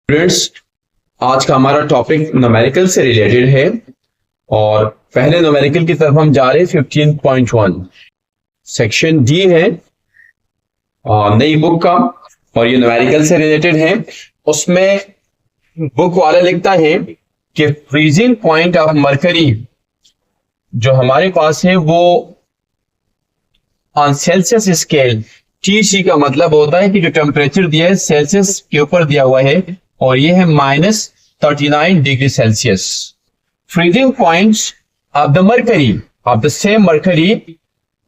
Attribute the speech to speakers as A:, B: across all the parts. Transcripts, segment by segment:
A: Students, आज का हमारा टॉपिक न्यूमेरिकल से रिलेटेड है और पहले न्यूमेरिकल की तरफ हम जा रहे हैं। 15.1 सेक्शन डी है नई बुक का और ये न्यूमेरिकल से रिलेटेड है। उसमें बुक वाला लिखता है कि फ्रीजिंग पॉइंट ऑफ मरकरी जो हमारे पास है वो ऑन सेल्सियस स्केल TC का मतलब होता है कि जो टेम्परेचर दिया है सेल्सियस के ऊपर दिया हुआ है और ये है -39 degree Celsius. Freezing points of the mercury of the same mercury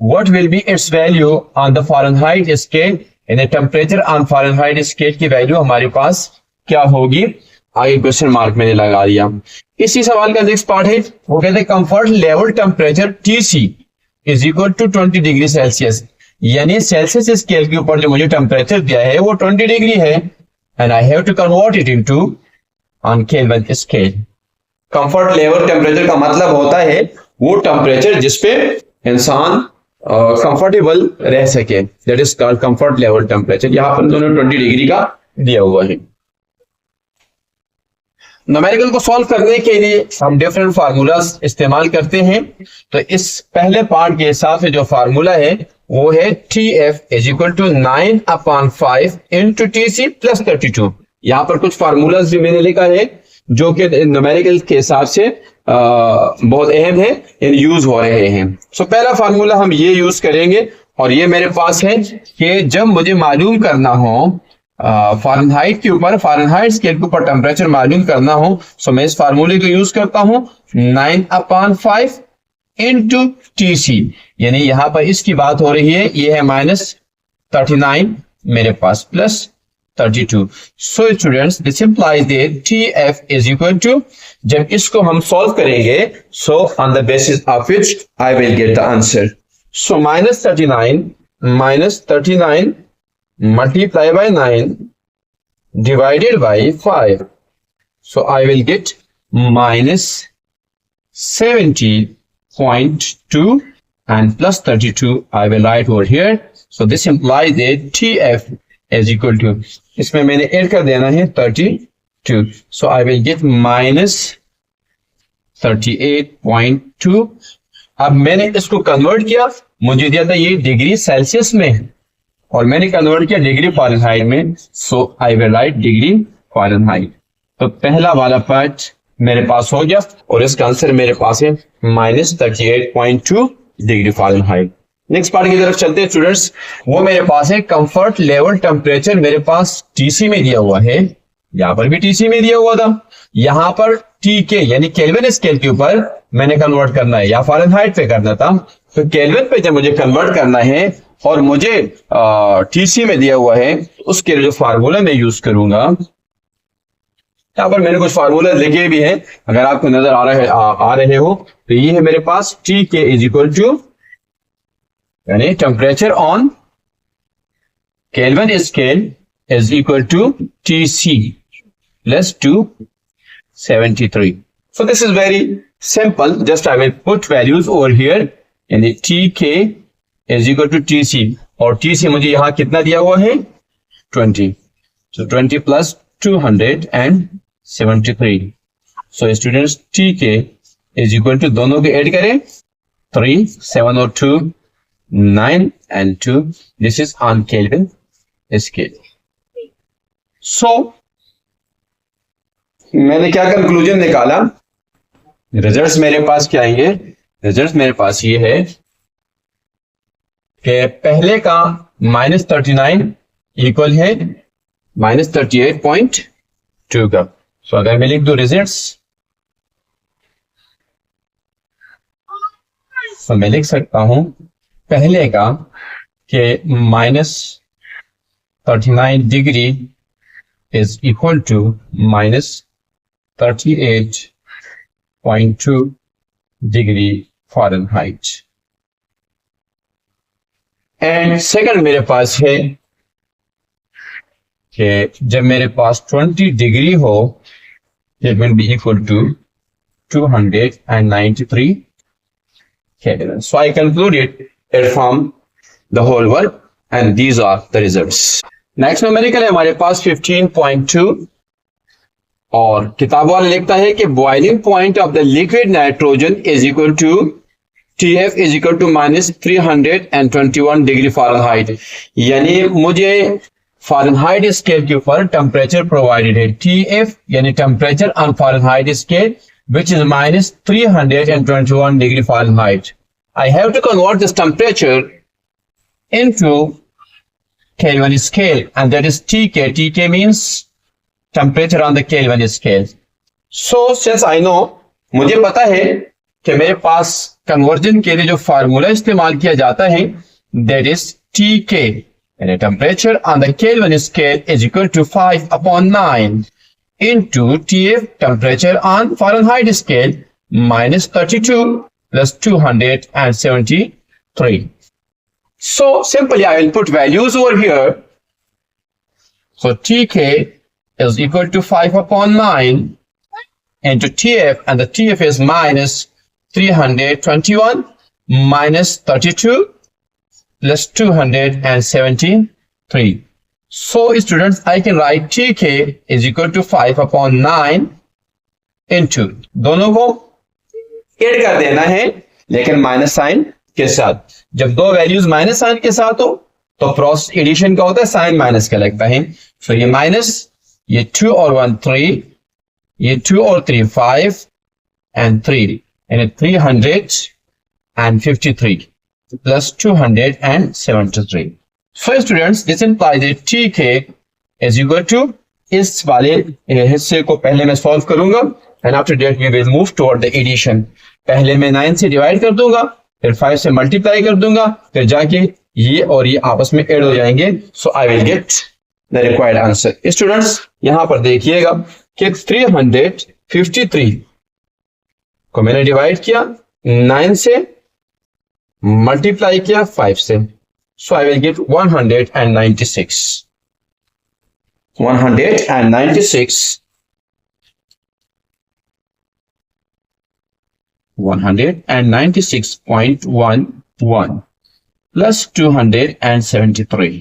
A: what will be it's value on the Fahrenheit scale. यानी टेम्परेचर ऑन फ़ारेनहाइट स्केल की वैल्यू हमारे पास क्या होगी। आगे क्वेश्चन मार्क मैंने लगा दिया। इसी सवाल का नेक्स्ट पार्ट है, वो कहते हैं comfort level temperature TC is equal to 20 degree Celsius. यानी सेल्सियस स्केल के ऊपर जो मुझे टेम्परेचर दिया है वो 20 डिग्री है and I have to convert it into on Kelvin scale. Comfort level temperature का मतलब होता है वो टेम्परेचर जिसपे इंसान कंफर्टेबल रह सके, that is called comfort level temperature. यहां पर दोनों 20 डिग्री का दिया हुआ है। न्यूमेरिकल को सॉल्व करने के लिए हम डिफरेंट फार्मूलाज इस्तेमाल करते हैं। तो इस पहले पार्ट के हिसाब से जो फार्मूला है वो है TF is equal to 9/5 into TC plus 32। यहां पर कुछ फार्मूलाज भी मैंने लिखा है जो कि न्यूमेरिकल के हिसाब से बहुत अहम है, इन यूज हो रहे हैं। सो पहला फार्मूला हम ये यूज करेंगे और ये मेरे पास है कि जब मुझे मालूम करना हो फ़ारेनहाइट के ऊपर, फ़ारेनहाइट स्केल के ऊपर टेम्परेचर मालूम करना हो, सो मैं इस फार्मूले को यूज करता हूं 9/5 इंटू TC। यानी यहां पर इसकी बात हो रही है, ये है -39 मेरे पास plus 32। So students this implies that TF is equal to, जब इसको हम सॉल्व करेंगे so on the basis of which I will get the answer. So -39 multiply by 9 divided by 5. So I will get -70.2 and plus 32 I will write over here. So this implies that TF is equal to, इसमें मैंने add कर देना है 32. So I will get -38.2. अब मैंने इसको convert किया, मुझे दिया था ये डिग्री सेल्सियस में और मैंने कन्वर्ट किया डिग्री फ़ारेनहाइट में। So I will write degree Fahrenheit. तो पहला वाला पार्ट मेरे पास हो गया और इसका आंसर मेरे पास है -38.2 डिग्री फ़ारेनहाइट। नेक्स्ट पार्ट की तरफ चलते हैं स्टूडेंट्स। वो मेरे पास है कंफर्ट लेवल टेम्परेचर मेरे पास TC में दिया हुआ है, यहाँ पर भी TC में दिया हुआ था, यहाँ पर TK यानी केल्विन स्केल के ऊपर मैंने कन्वर्ट करना है या फ़ारेनहाइट पे करना था। तो केल्विन पे जब मुझे कन्वर्ट करना है और मुझे TC में दिया हुआ है, उसके लिए जो फार्मूला मैं यूज करूंगा, यहाँ पर मैंने कुछ फार्मूला लिखे भी हैं, अगर आपको नजर आ रहे हो तो ये है मेरे पास TK इज इक्वल टू, यानी temperature on Kelvin scale is equal to TC plus 273। So this is very simple, just I will put values over here, यानी TK is equal to TC और TC मुझे यहां कितना दिया हुआ है 20। So 20 plus 273। So students TK is equal to, दोनों के ऐड करें 3, 7 और 2 9 and 2, this is on Kelvin scale. So मैंने क्या कंक्लूजन निकाला, रिजल्ट्स मेरे पास क्या आएंगे, रिजल्ट्स मेरे पास ये है कि पहले का -39 इक्वल है -38.2 का। सो अगर मैं लिख दूं रिजल्ट्स, तो मैं लिख सकता हूं पहले का कि -39 degree is equal to -38.2 degree Fahrenheit. And second मेरे पास है कि जब मेरे पास 20 डिग्री हो, it will be equal to 293 Kelvin. So I concluded it from the whole work and these are the results. Next numerical है हमारे पास 15.2 और किताब वाला लिखता है कि boiling point of the liquid nitrogen is equal to TF is equal to -321 degree Fahrenheit. यानी मुझे फ़ारेनहाइट स्केल के ऊपर टेम्परेचर प्रोवाइडेड है, TF यानी temperature on Fahrenheit scale which is -321 degree Fahrenheit. I have to convert this temperature into Kelvin scale, and that is TK. TK means temperature on the Kelvin scale. So since I know, मुझे पता है कि मेरे पास conversion के लिए जो formula इस्तेमाल किया जाता है that is TK, and the temperature on the Kelvin scale is equal to 5/9 into TF, temperature on Fahrenheit scale, -32 plus 273. So simply I will put values over here. So TK is equal to 5/9 into TF, and the TF is -321 minus 32 plus 273. So students, I can write TK is equal to 5/9 into, दोनों को add कर देना है लेकिन minus sign के साथ। जब दो वैल्यूज माइनस साइन के साथ हो तो प्रोसेस एडिशन का होता है, साइन माइनस का लगता है। सो ये माइनस, ये 2 और 1 3, ये 2 और 3 5 and 3, and 353 plus 273. So students, this implies that TK is equal to, इस वाले हिस्से को पहले मैं सॉल्व करूंगा and after that we will move toward the addition. पहले मैं 9 से डिवाइड कर दूंगा, फिर 5 से मल्टीप्लाई कर दूंगा, फिर जाके ये और ये आपस में ऐड हो जाएंगे। So I will get the required answer. Students यहां पर देखिएगा कि 353 को मैंने डिवाइड किया 9 से, मल्टीप्लाई किया 5 से। So I will get 196. 196.11 plus 273.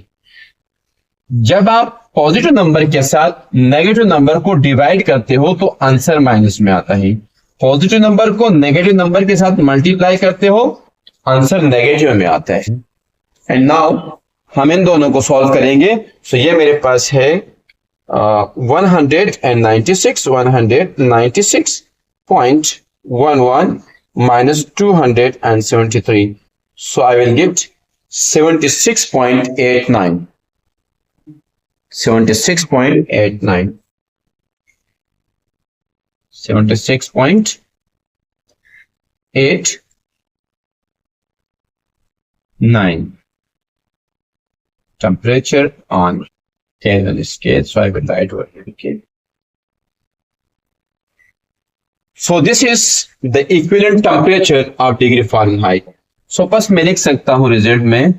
A: जब आप पॉजिटिव नंबर के साथ नेगेटिव नंबर को डिवाइड करते हो तो आंसर माइनस में आता है। पॉजिटिव नंबर को नेगेटिव नंबर के साथ मल्टीप्लाई करते हो, आंसर नेगेटिव में आता है। एंड नाउ हम इन दोनों को सॉल्व करेंगे। सो ये मेरे पास है 196.11 minus 273. So I will get 76.89. 76.89. 76.89. Temperature on Kelvin scale. So I will write over here. Okay. So this is the equivalent temperature of degree Fahrenheit. So बस मैं लिख सकता हूं रिजल्ट में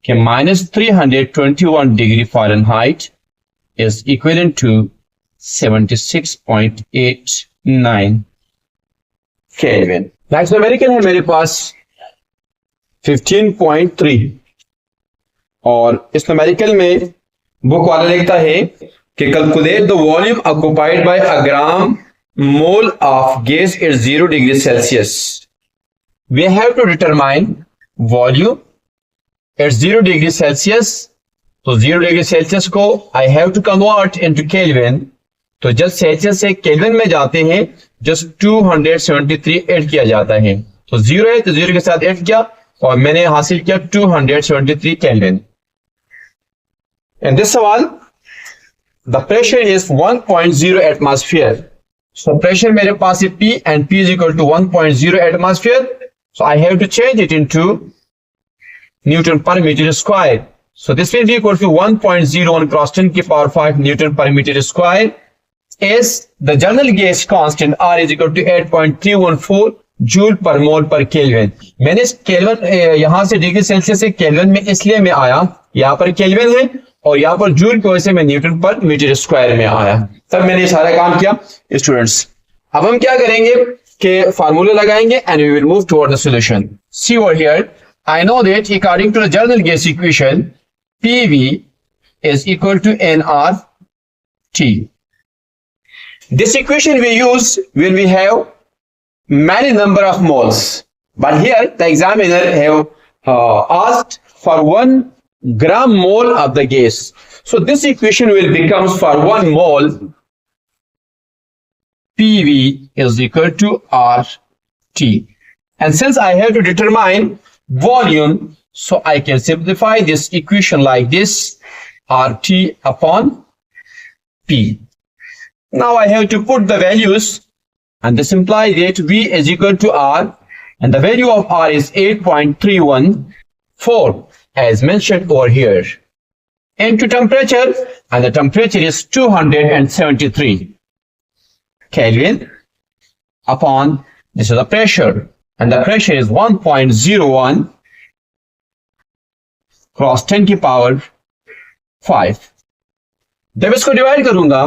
A: कि -321 degree Fahrenheit is equivalent to 76.89 Kelvin. Next numerical है मेरे पास 15.3 और इस न्यूमेरिकल में बुक वाला लिखता है कि calculate the volume occupied by a gram mole of gas at 0 degree Celsius. We have to determine volume at 0 degree Celsius. तो 0 डिग्री सेल्सियस को I have to convert into Kelvin. तो जब Celsius से kelvin में जाते हैं just 273 add किया जाता है। तो 0 है तो 0 के साथ ऐड किया और मैंने हासिल किया 273 केल्विन। In this सवाल the pressure is 1.0 atmosphere. So pressure मेरे पास है P and P is equal to 1.0 atmosphere. So I have to change it into Newton per meter square. So this will be equal to 1.01 cross 10 की power 5 Newton per meter square. As the general gas constant R is equal to 8.314 joule per mole पर kelvin. मैंने इस kelvin यहां से degree Celsius से kelvin में इसलिए मैं आया, यहाँ पर केल्विन है और यहाँ पर जूल की वजह से मैं न्यूटन पर मीटर स्क्वायर में आया, तब मैंने ये सारा काम किया। स्टूडेंट्स अब हम क्या करेंगे कि फार्मूला लगाएंगे and we will move toward the solution. See over here, I know that according to the general gas equation PV is equal to nRT. This equation we use when we have many number of moles, but here the examiner have asked for 1 gram mole of the gas. So this equation will become for 1 mole PV is equal to RT. And since I have to determine volume, so I can simplify this equation like this, RT upon P. Now I have to put the values, and this implies that V is equal to R, and the value of R is 8.314 as mentioned over here, into temperature, and the temperature is 273 Kelvin upon, this is the pressure, and the pressure is 1.01 cross 10 की power 5. जब इसको divide करूंगा,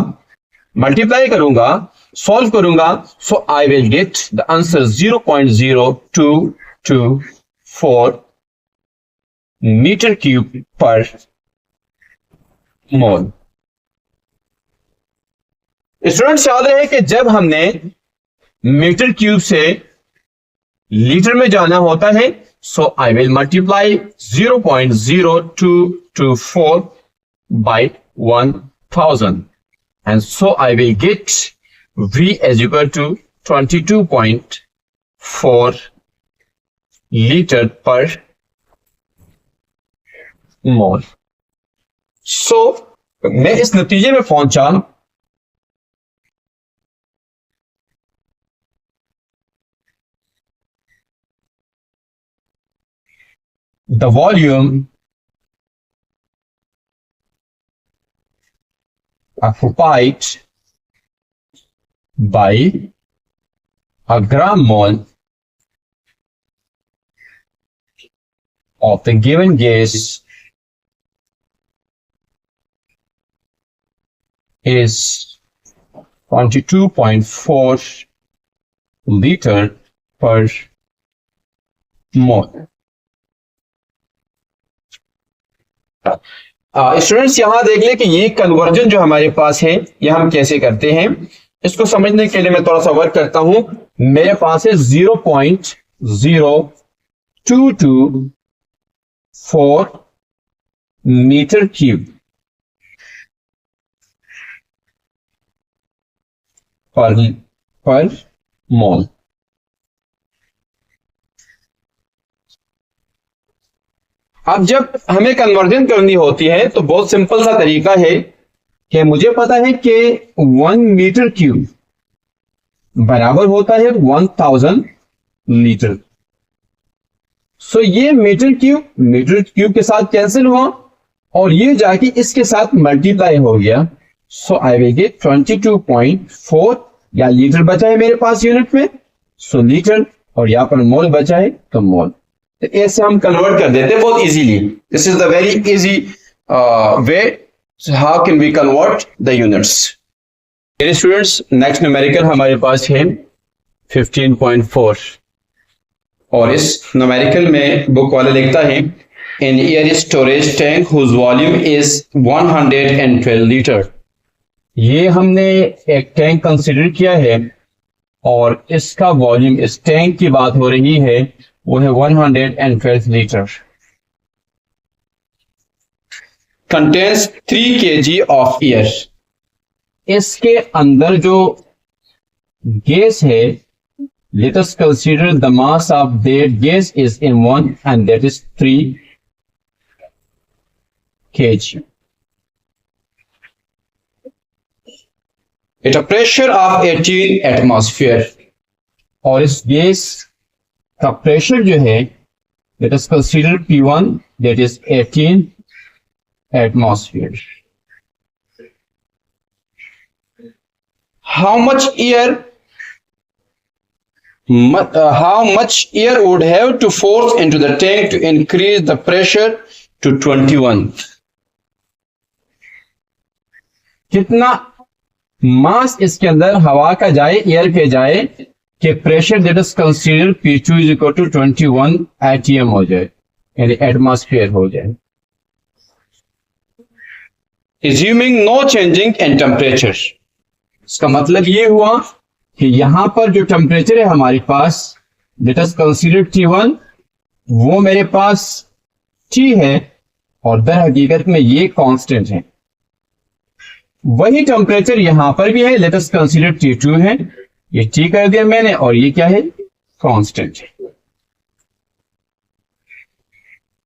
A: multiply करूंगा, solve करूंगा, so I will get the answer 0.0224 metre cube per mole. Students याद रहे कि जब हमने मीटर क्यूब से लीटर में जाना होता है, सो I will multiply 0.0224 by 1000, and so I will get V is equal to 22.4 liter per mole. So मैं इस नतीजे में पहुंचा the volume occupied by a gram mole of the given gas is 22.4 liter per mole. Students यहां देख ले कि ये कन्वर्जन जो हमारे पास है ये हम कैसे करते हैं. इसको समझने के लिए मैं थोड़ा सा वर्क करता हूं. मेरे पास है 0.0224 मीटर क्यूब पर मोल. अब जब हमें कन्वर्जन करनी होती है तो बहुत सिंपल सा तरीका है कि मुझे पता है कि 1 मीटर क्यूब बराबर होता है 1000 लीटर. सो ये मीटर क्यूब के साथ कैंसिल हुआ और ये जाके इसके साथ मल्टीप्लाई हो गया. सो आई विल गेट 22.4, या लीटर बचा है मेरे पास यूनिट में, सो लीटर, और यहां पर मोल बचा है तो मोल. तो ऐसे हम कन्वर्ट कर देते हैं बहुत easily. This is the very easy way how can we convert the units. मेरे स्टूडेंट्स नेक्स्ट न्यूमेरिकल हमारे पास है 15.4, और इस न्यूमेरिकल में बुक वाले लिखता है in air storage tank whose volume is 112 litre. ये हमने एक टैंक कंसिडर किया है और इसका वॉल्यूम, इस टैंक की बात हो रही है, वो है 112 litre. Contains 3 kg of air. इसके अंदर जो गैस है, let us consider the mass of that gas is in 1 and that is 3 kg. At a pressure of 18 atmosphere. और इस गैस का प्रेशर जो है, let us consider P1, that is 18 atmosphere. How much air would have to force into the tank to increase the pressure to 21? कितना मास इसके अंदर हवा का जाए, एयर के जाए, कि pressure that is consider P2 is equal to 21 atm हो जाए, यानी एटमॉस्फेयर हो जाए. assuming no changing in temperature। इसका मतलब ये हुआ कि यहां पर जो टेम्परेचर है हमारे पास, लेट अस कंसीडर T1, वो मेरे पास T है और दर हकीकत में ये कांस्टेंट है। वही टेम्परेचर यहां पर भी है, लेट अस कंसीडर T2 है, ये T कर दिया मैंने और ये क्या है, कांस्टेंट है।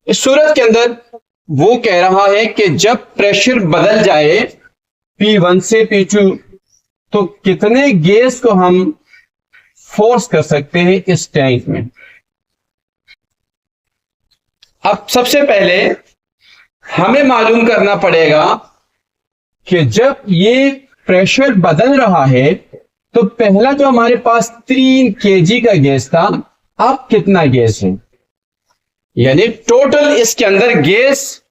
A: इस सूरत के अंदर वो कह रहा है कि जब प्रेशर बदल जाए P1 से P2 तो कितने गैस को हम फोर्स कर सकते हैं इस टैंक में। अब सबसे पहले हमें मालूम करना पड़ेगा कि जब ये प्रेशर बदल रहा है तो पहला जो हमारे पास 3 kg का गैस था, अब कितना गैस है, यानी टोटल इसके अंदर gas,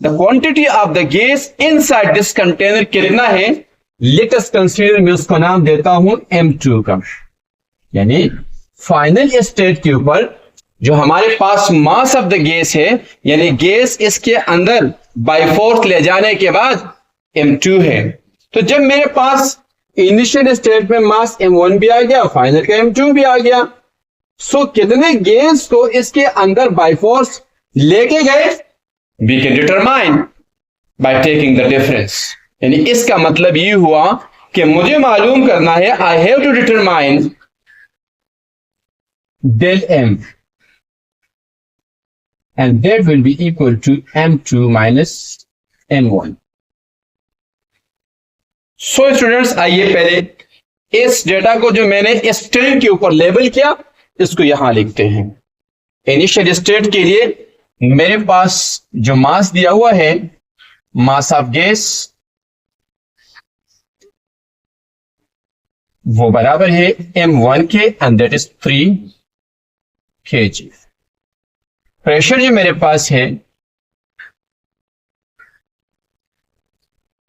A: the quantity of the gas inside this container कितना है। लेट अस कंसीडर, मैं उसको नाम देता हूं M2 का, यानी फाइनल स्टेट के ऊपर जो हमारे पास मास ऑफ द गैस है, यानी गैस इसके अंदर बाय फोर्स ले जाने के बाद M2 है। तो जब मेरे पास इनिशियल स्टेट में मास M1 भी आ गया, फाइनल का M2 भी आ गया, सो कितने गैस को इसके अंदर बाय फोर्स लेके गए, we can determine by taking the difference. यानी इसका मतलब ये हुआ कि मुझे मालूम करना है, I have to determine del M and that will be equal to M2 minus M1। So students, आइए पहले इस डेटा को जो मैंने इस टैंक के ऊपर लेबल किया, इसको यहां लिखते हैं। इनिशियल स्टेट के लिए मेरे पास जो मास दिया हुआ है, मास ऑफ गैस, वो बराबर है M1 के and that is 3 kg। Pressure जो मेरे पास है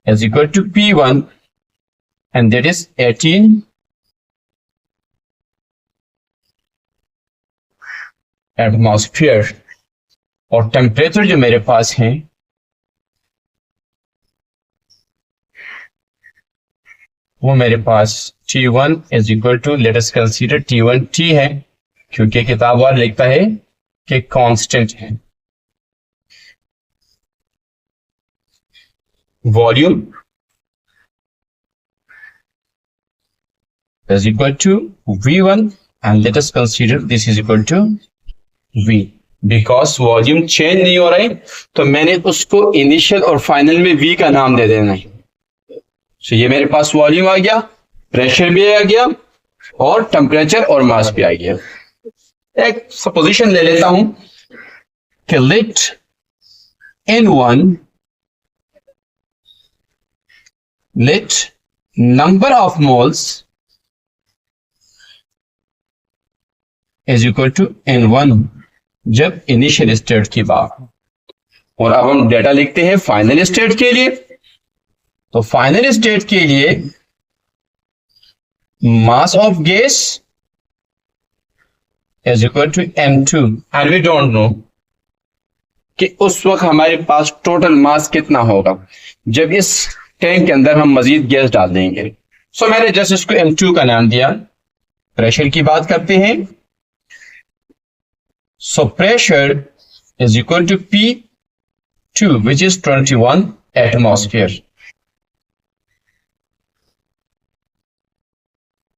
A: is equal to P1 and that is 18 atmosphere, और टेम्परेचर जो मेरे पास है वो मेरे पास T1 is equal to, let us consider T1 T है, क्योंकि किताब वाला लिखता है कि कांस्टेंट है। Volume is equal to V1 and let us consider this is equal to V, because volume change नहीं हो रहा है तो मैंने उसको इनिशियल और फाइनल में V का नाम दे देना है। So, ये मेरे पास वॉल्यूम आ गया, प्रेशर भी आ गया और टेम्परेचर और मास भी आ गया। एक सपोजिशन ले लेता हूं कि let N1, let number of moles is equal to N1 जब इनिशियल स्टेट की बात। और अब हम डेटा लिखते हैं फाइनल स्टेट के लिए। तो फाइनल स्टेट के लिए mass of gas is equal to M2 and we don't know कि उस वक्त हमारे पास टोटल मास कितना होगा जब इस टैंक के अंदर हम मजीद गैस डाल देंगे। सो मैंने जस्ट इसको M2 का नाम दिया। प्रेशर की बात करते हैं। So pressure is equal to P2 which is 21 atmosphere.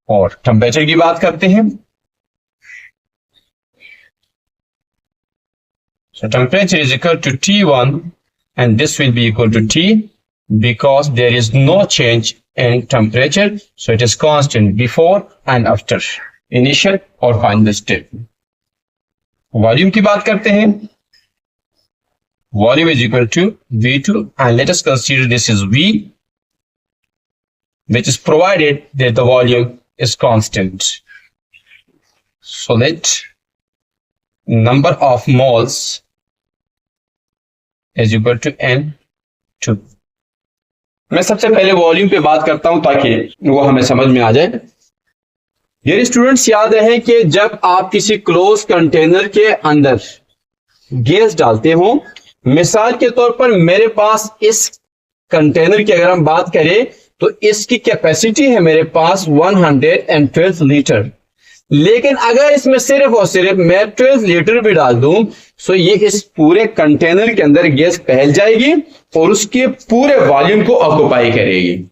A: और टेम्परेचर की बात करते हैं। So temperature is equal to T1 and this will be equal to T because there is no change in temperature, so it is constant before and after initial और final state। Volume की बात करते हैं। Volume is equal to V2 and let us consider this is V, which is provided that the volume is constant. So let number of moles is equal to N2। मैं सबसे पहले volume पे बात करता हूं ताकि वो हमें समझ में आ जाए। ये स्टूडेंट्स याद रहे कि जब आप किसी क्लोज कंटेनर के अंदर गैस डालते हो, मिसाल के तौर पर मेरे पास इस कंटेनर की अगर हम बात करें तो इसकी कैपेसिटी है मेरे पास 112 लीटर, लेकिन अगर इसमें सिर्फ और सिर्फ मैं 12 लीटर भी डाल दूं तो ये इस पूरे कंटेनर के अंदर गैस फैल जाएगी और उसके पूरे वॉल्यूम को ऑक्युपाई करेगी।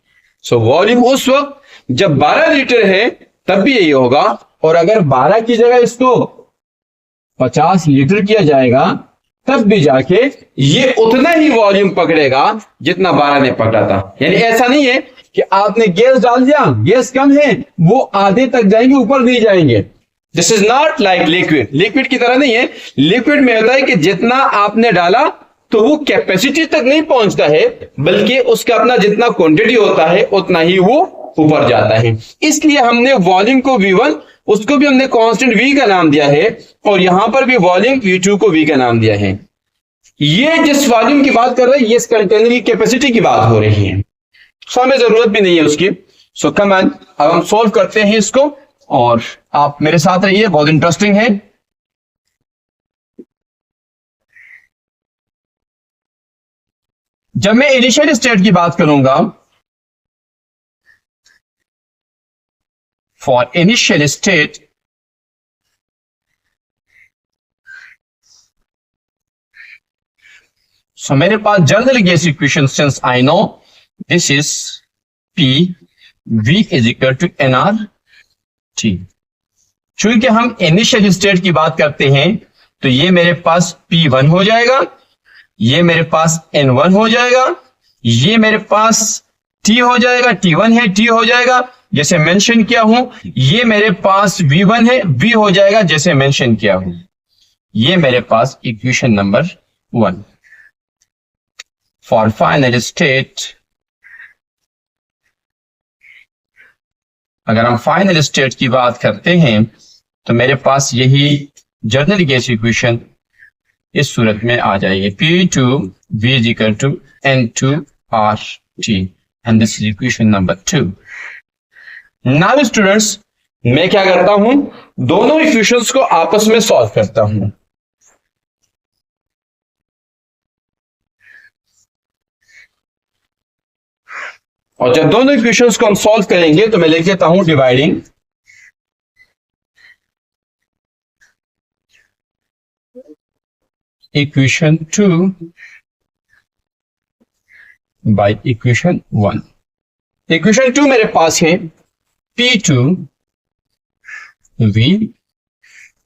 A: सो वॉल्यूम उस वक्त जब 12 लीटर है तब भी यही होगा, और अगर 12 की जगह इसको 50 लीटर किया जाएगा तब भी जाके ये उतना ही वॉल्यूम पकड़ेगा जितना 12 ने पकड़ा था। यानी ऐसा नहीं है कि आपने गैस डाल दिया, गैस कम है, वो आधे तक जाएंगे, ऊपर नहीं जाएंगे। This is not like liquid, liquid की तरह नहीं है। लिक्विड में होता है कि जितना आपने डाला तो वो कैपेसिटी तक नहीं पहुंचता है, बल्कि उसका अपना जितना क्वांटिटी होता है उतना ही वो ऊपर जाता है। इसलिए हमने वॉल्यूम को V1, उसको भी हमने कांस्टेंट V का नाम दिया है, और यहां पर भी वॉल्यूम V2 को V का नाम दिया है। ये जिस वॉल्यूम की बात कर रहे हैं ये इस कंटेनर की कैपेसिटी की बात हो रही है, सो हमें जरूरत भी नहीं है उसकी। सो कम ऑन, अब हम सॉल्व करते हैं इसको, और आप मेरे साथ रहिए, बहुत इंटरेस्टिंग है। जब मैं इनिशियल स्टेट की बात करूंगा, फॉर इनिशियल स्टेट सो मेरे पास general gas equation, since I know this is P V is equal to nRT। चूंकि हम इनिशियल स्टेट की बात करते हैं तो ये मेरे पास P1 हो जाएगा, ये मेरे पास N1 हो जाएगा, ये मेरे पास T हो जाएगा, T1 है, T हो जाएगा जैसे मेंशन किया हूं, ये मेरे पास V1 है, V हो जाएगा जैसे मेंशन किया हूं। ये मेरे पास equation number 1 for final state. अगर हम फाइनल स्टेट की बात करते हैं तो मेरे पास यही जनरल गैस इक्वेशन इस सूरत में आ जाएगी, P2V is equal to N2RT, and this is equation number 2. Now students, मैं क्या करता हूं, दोनों इक्वेशंस को आपस में सॉल्व करता हूं। और जब दोनों इक्वेशंस को हम सॉल्व करेंगे तो मैं लिख देता हूं dividing equation 2 by equation 1। Equation 2 मेरे पास है P2V,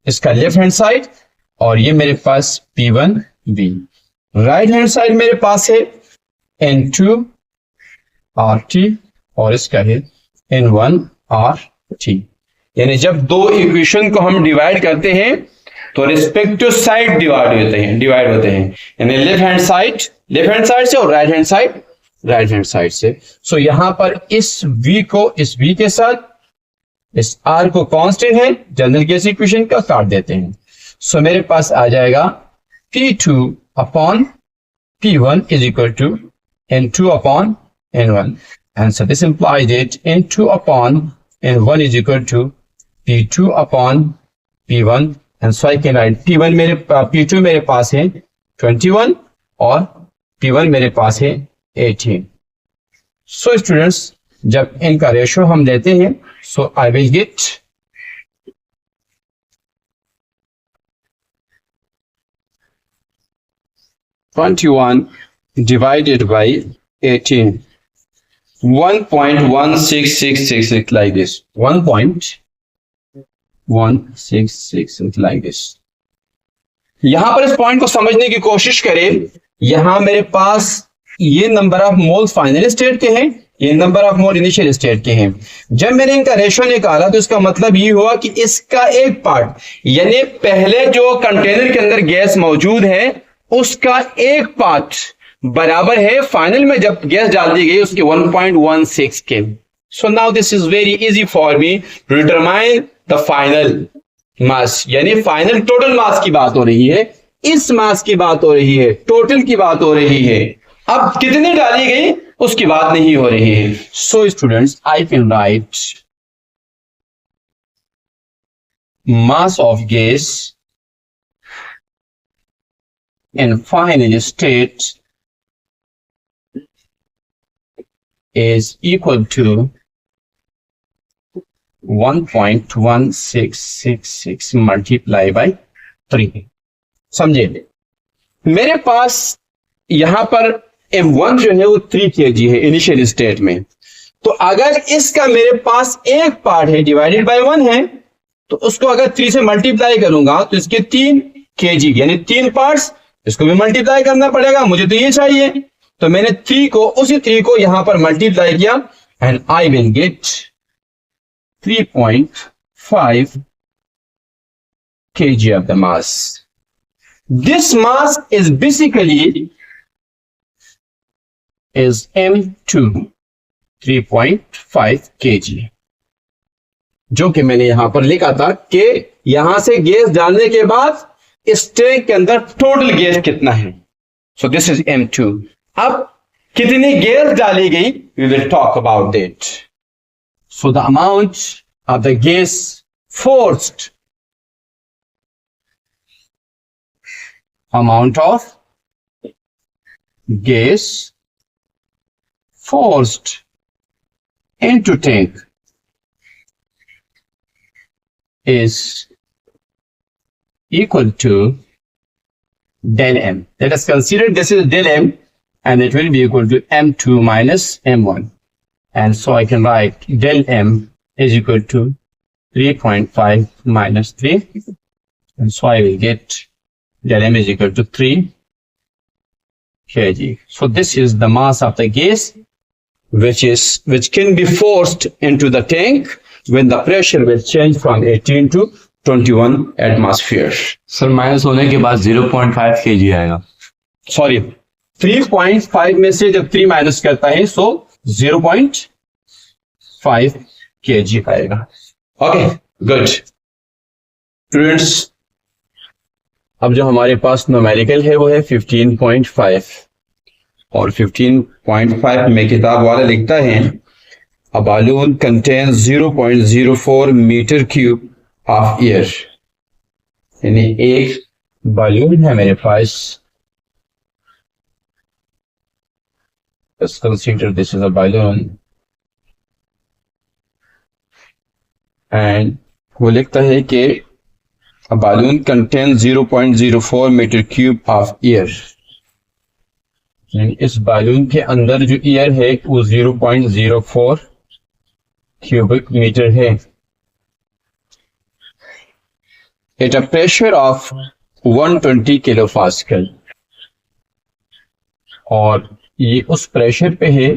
A: इसका लेफ्ट हैंड साइड, और ये मेरे पास P1V। राइट हैंड साइड मेरे पास है N2RT और इसका है N1RT। यानी जब दो इक्वेशन को हम डिवाइड करते हैं तो रिस्पेक्टिव साइड डिवाइड होते हैं, यानी लेफ्ट हैंड साइड से और राइट हैंड साइड से। सो यहां पर इस V को इस V के साथ, इस R को कांस्टेंट है जनरल गैस इक्वेशन का, काट देते हैं। सो मेरे पास आ जाएगा P2 upon P1 is equal to N2 upon N1, and so this implies that N2 upon N1 is equal to P2 upon P1, and so I can write P2 मेरे पास है 21 और P1 मेरे पास है 18। सो स्टूडेंट्स, जब इनका ratio हम लेते हैं so I will get divided by 18, 1.1666 like this, 1.166 like this। यहां पर इस पॉइंट को समझने की कोशिश करें। यहां मेरे पास ये number of mole final state के हैं, ये number of mole initial state के हैं। जब मैंने इनका रेशियो निकाला तो इसका मतलब ये हुआ कि इसका एक पार्ट, यानी पहले जो कंटेनर के अंदर गैस मौजूद है उसका एक पार्ट बराबर है फाइनल में जब गैस डाल दी गई उसके 1.16 के। So now this is very easy for me to determine the final mass, यानी फाइनल टोटल मास की बात हो रही है, इस मास की बात हो रही है, टोटल की बात हो रही है। अब कितनी डाली गई उसकी बात नहीं हो रही है। So students, I can write mass of gas in final state is equal to 1.1666 multiply by 3। समझे? मेरे पास यहां पर M1 जो है वो 3 kg है इनिशियल स्टेट में। तो अगर इसका मेरे पास एक पार्ट है डिवाइडेड बाय 1 है, तो उसको अगर 3 से मल्टीप्लाई करूंगा तो इसके 3 kg यानी 3 पार्ट्स, इसको भी मल्टीप्लाई करना पड़ेगा, मुझे तो ये चाहिए। तो मैंने 3 को, उसी 3 को यहां पर मल्टीप्लाई किया and I will gate 3.5 kg of the mass. This mass is basically is M2 3.5 kg, जो कि मैंने यहां पर लिखा था कि यहां से गैस डालने के बाद इस टैंक के अंदर टोटल गैस कितना है। So this is M2। अब कितनी गैस डाली गई, we will talk about that. So the amount of the gas forced, amount of gas forced into tank is equal to del M. Let us consider this is del M and it will be equal to M2 minus M1. And so I can write del M is equal to 3.5 minus 3. And so I will get del M is equal to 3 kg. So this is the mass of the gas which can be forced into the tank when the pressure will change from 18 to 21 atmosphere.
B: Sir minus होने के बाद 0.5 kg आएगा।
A: Sorry, 3.5 में से जब 3 minus करता है सो 0.5 kg आएगा। Okay, good students. अब जो हमारे पास न्यूमेरिकल है वो है 15.5 और 15.5 में किताब वाला लिखता है a balloon contains 0.04 metre cube of air. यानी एक बालून है मेरे पास, let's consider this is a balloon, and वो लिखता है कि a balloon contains 0.04 metre cube of air. इस बालून के अंदर जो एयर है वो 0.04 क्यूबिक मीटर है at a pressure of 120 kilo pascal, और ये उस प्रेशर पे है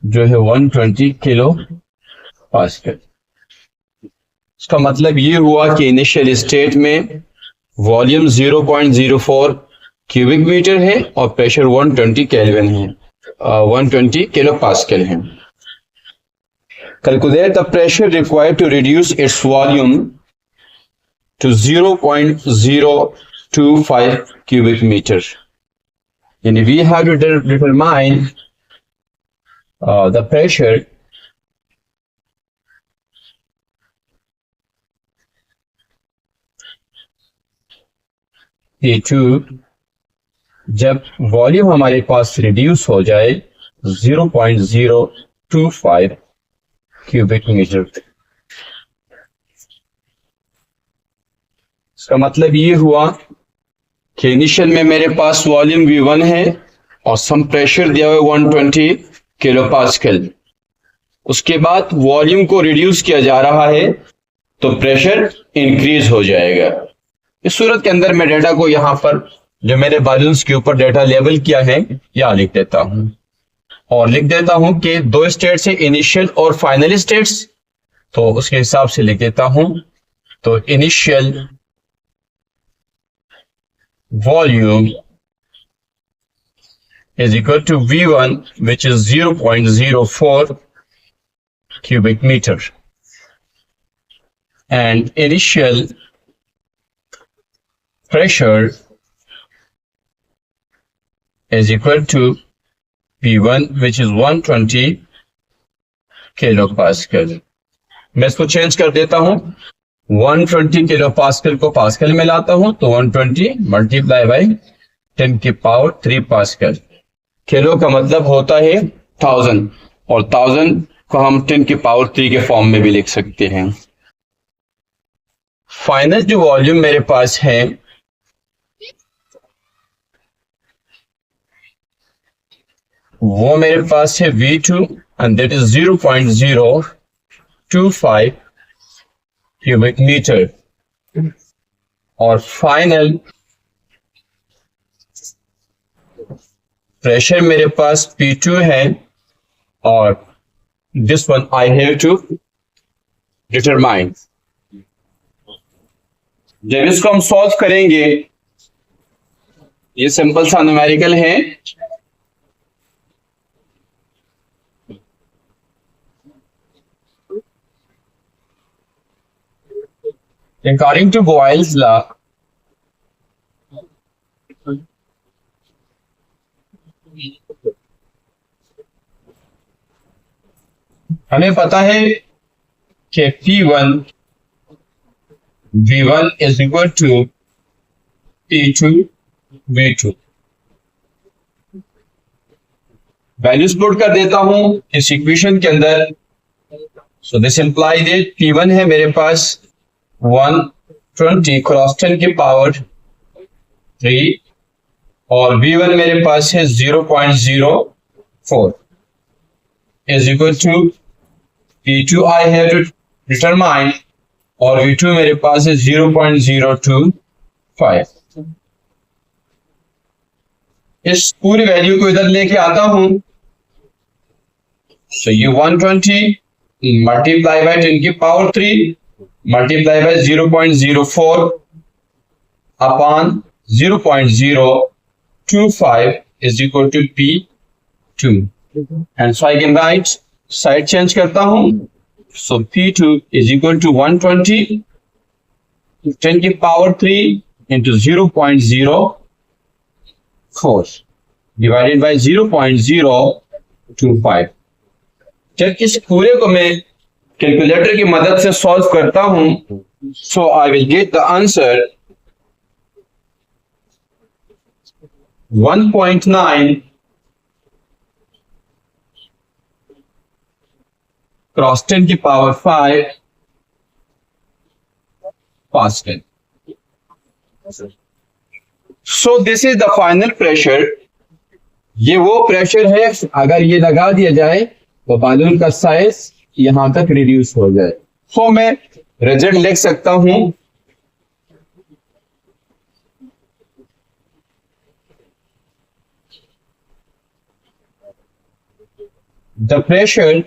A: जो है 120 किलो पास्कल। इसका मतलब ये हुआ कि इनिशियल स्टेट में वॉल्यूम 0.04 क्यूबिक मीटर है और प्रेशर 120 केल्विन है, 120 किलो पास्कल है। Calculate the pressure required to reduce its volume to 0.025 cubic metre. यानी we have to determine the pressure T2 जब वॉल्यूम हमारे पास रिड्यूस हो जाए 0.025 क्यूबिक मीटर। इसका मतलब ये हुआ कि इनिशियल में मेरे पास वॉल्यूम V1 है और सम प्रेशर दिया हुआ 120 किलो पास्कल। उसके बाद वॉल्यूम को रिड्यूस किया जा रहा है तो प्रेशर इंक्रीज हो जाएगा। इस सूरत के अंदर मैं डेटा को यहां पर जो मैंने बालून्स के ऊपर डेटा लेबल किया है यहां लिख देता हूं और लिख देता हूं कि दो स्टेट्स है, इनिशियल और फाइनल स्टेट्स, तो उसके हिसाब से लिख देता हूं। तो initial volume is equal to V1 which is 0.04 cubic meter and initial pressure is equal to P1 which is 120 kilo pascal. मैं इसको चेंज कर देता हूं, 120 किलो पास्कल को पास्कल में लाता हूं तो 120 मल्टीप्लाई बाई 10 की पावर 3 पास्कल। किलो का मतलब होता है 1000, और 1000 को हम 10 की पावर 3 के फॉर्म में भी लिख सकते हैं। फाइनल जो वॉल्यूम मेरे पास है वो मेरे पास है V2 and that is 0.025 cubic metre, और फाइनल प्रेशर मेरे पास P2 है, और this one I have to determine. जब इसको हम सॉल्व करेंगे, ये सिंपल सा न्यूमेरिकल है। According to Boyle's law, हमें पता है कि P1 V1 is equal to P2 V2। Values put कर देता हूं इस इक्वेशन के अंदर। So this imply that P1 है मेरे पास 120 क्रॉस 10 की पावर 3, और V1 मेरे पास है 0.04 is equal to P2 I have to determine, और V2 मेरे पास है 0.025। इस पूरी वैल्यू को इधर लेके आता हूं। सो ये 120 मल्टीप्लाई बाय 10 की power 3 multiply bye 0.04 upon 0.025 is equal to P2, and so I can write, side change करता हूं। So P2 is equal to 120 10 की पावर 3 into 0.04 divided by 0.025। जब इस पूरे को मैं कैलकुलेटर की मदद से सॉल्व करता हूं, so I will get the answer 1.9 cross 10 की power 5 pascal. So this is the final pressure. ये वो प्रेशर है, अगर ये लगा दिया जाए तो बालून का साइज यहां तक रिड्यूस हो जाए। सो मैं रिजल्ट लिख सकता हूं, the pressure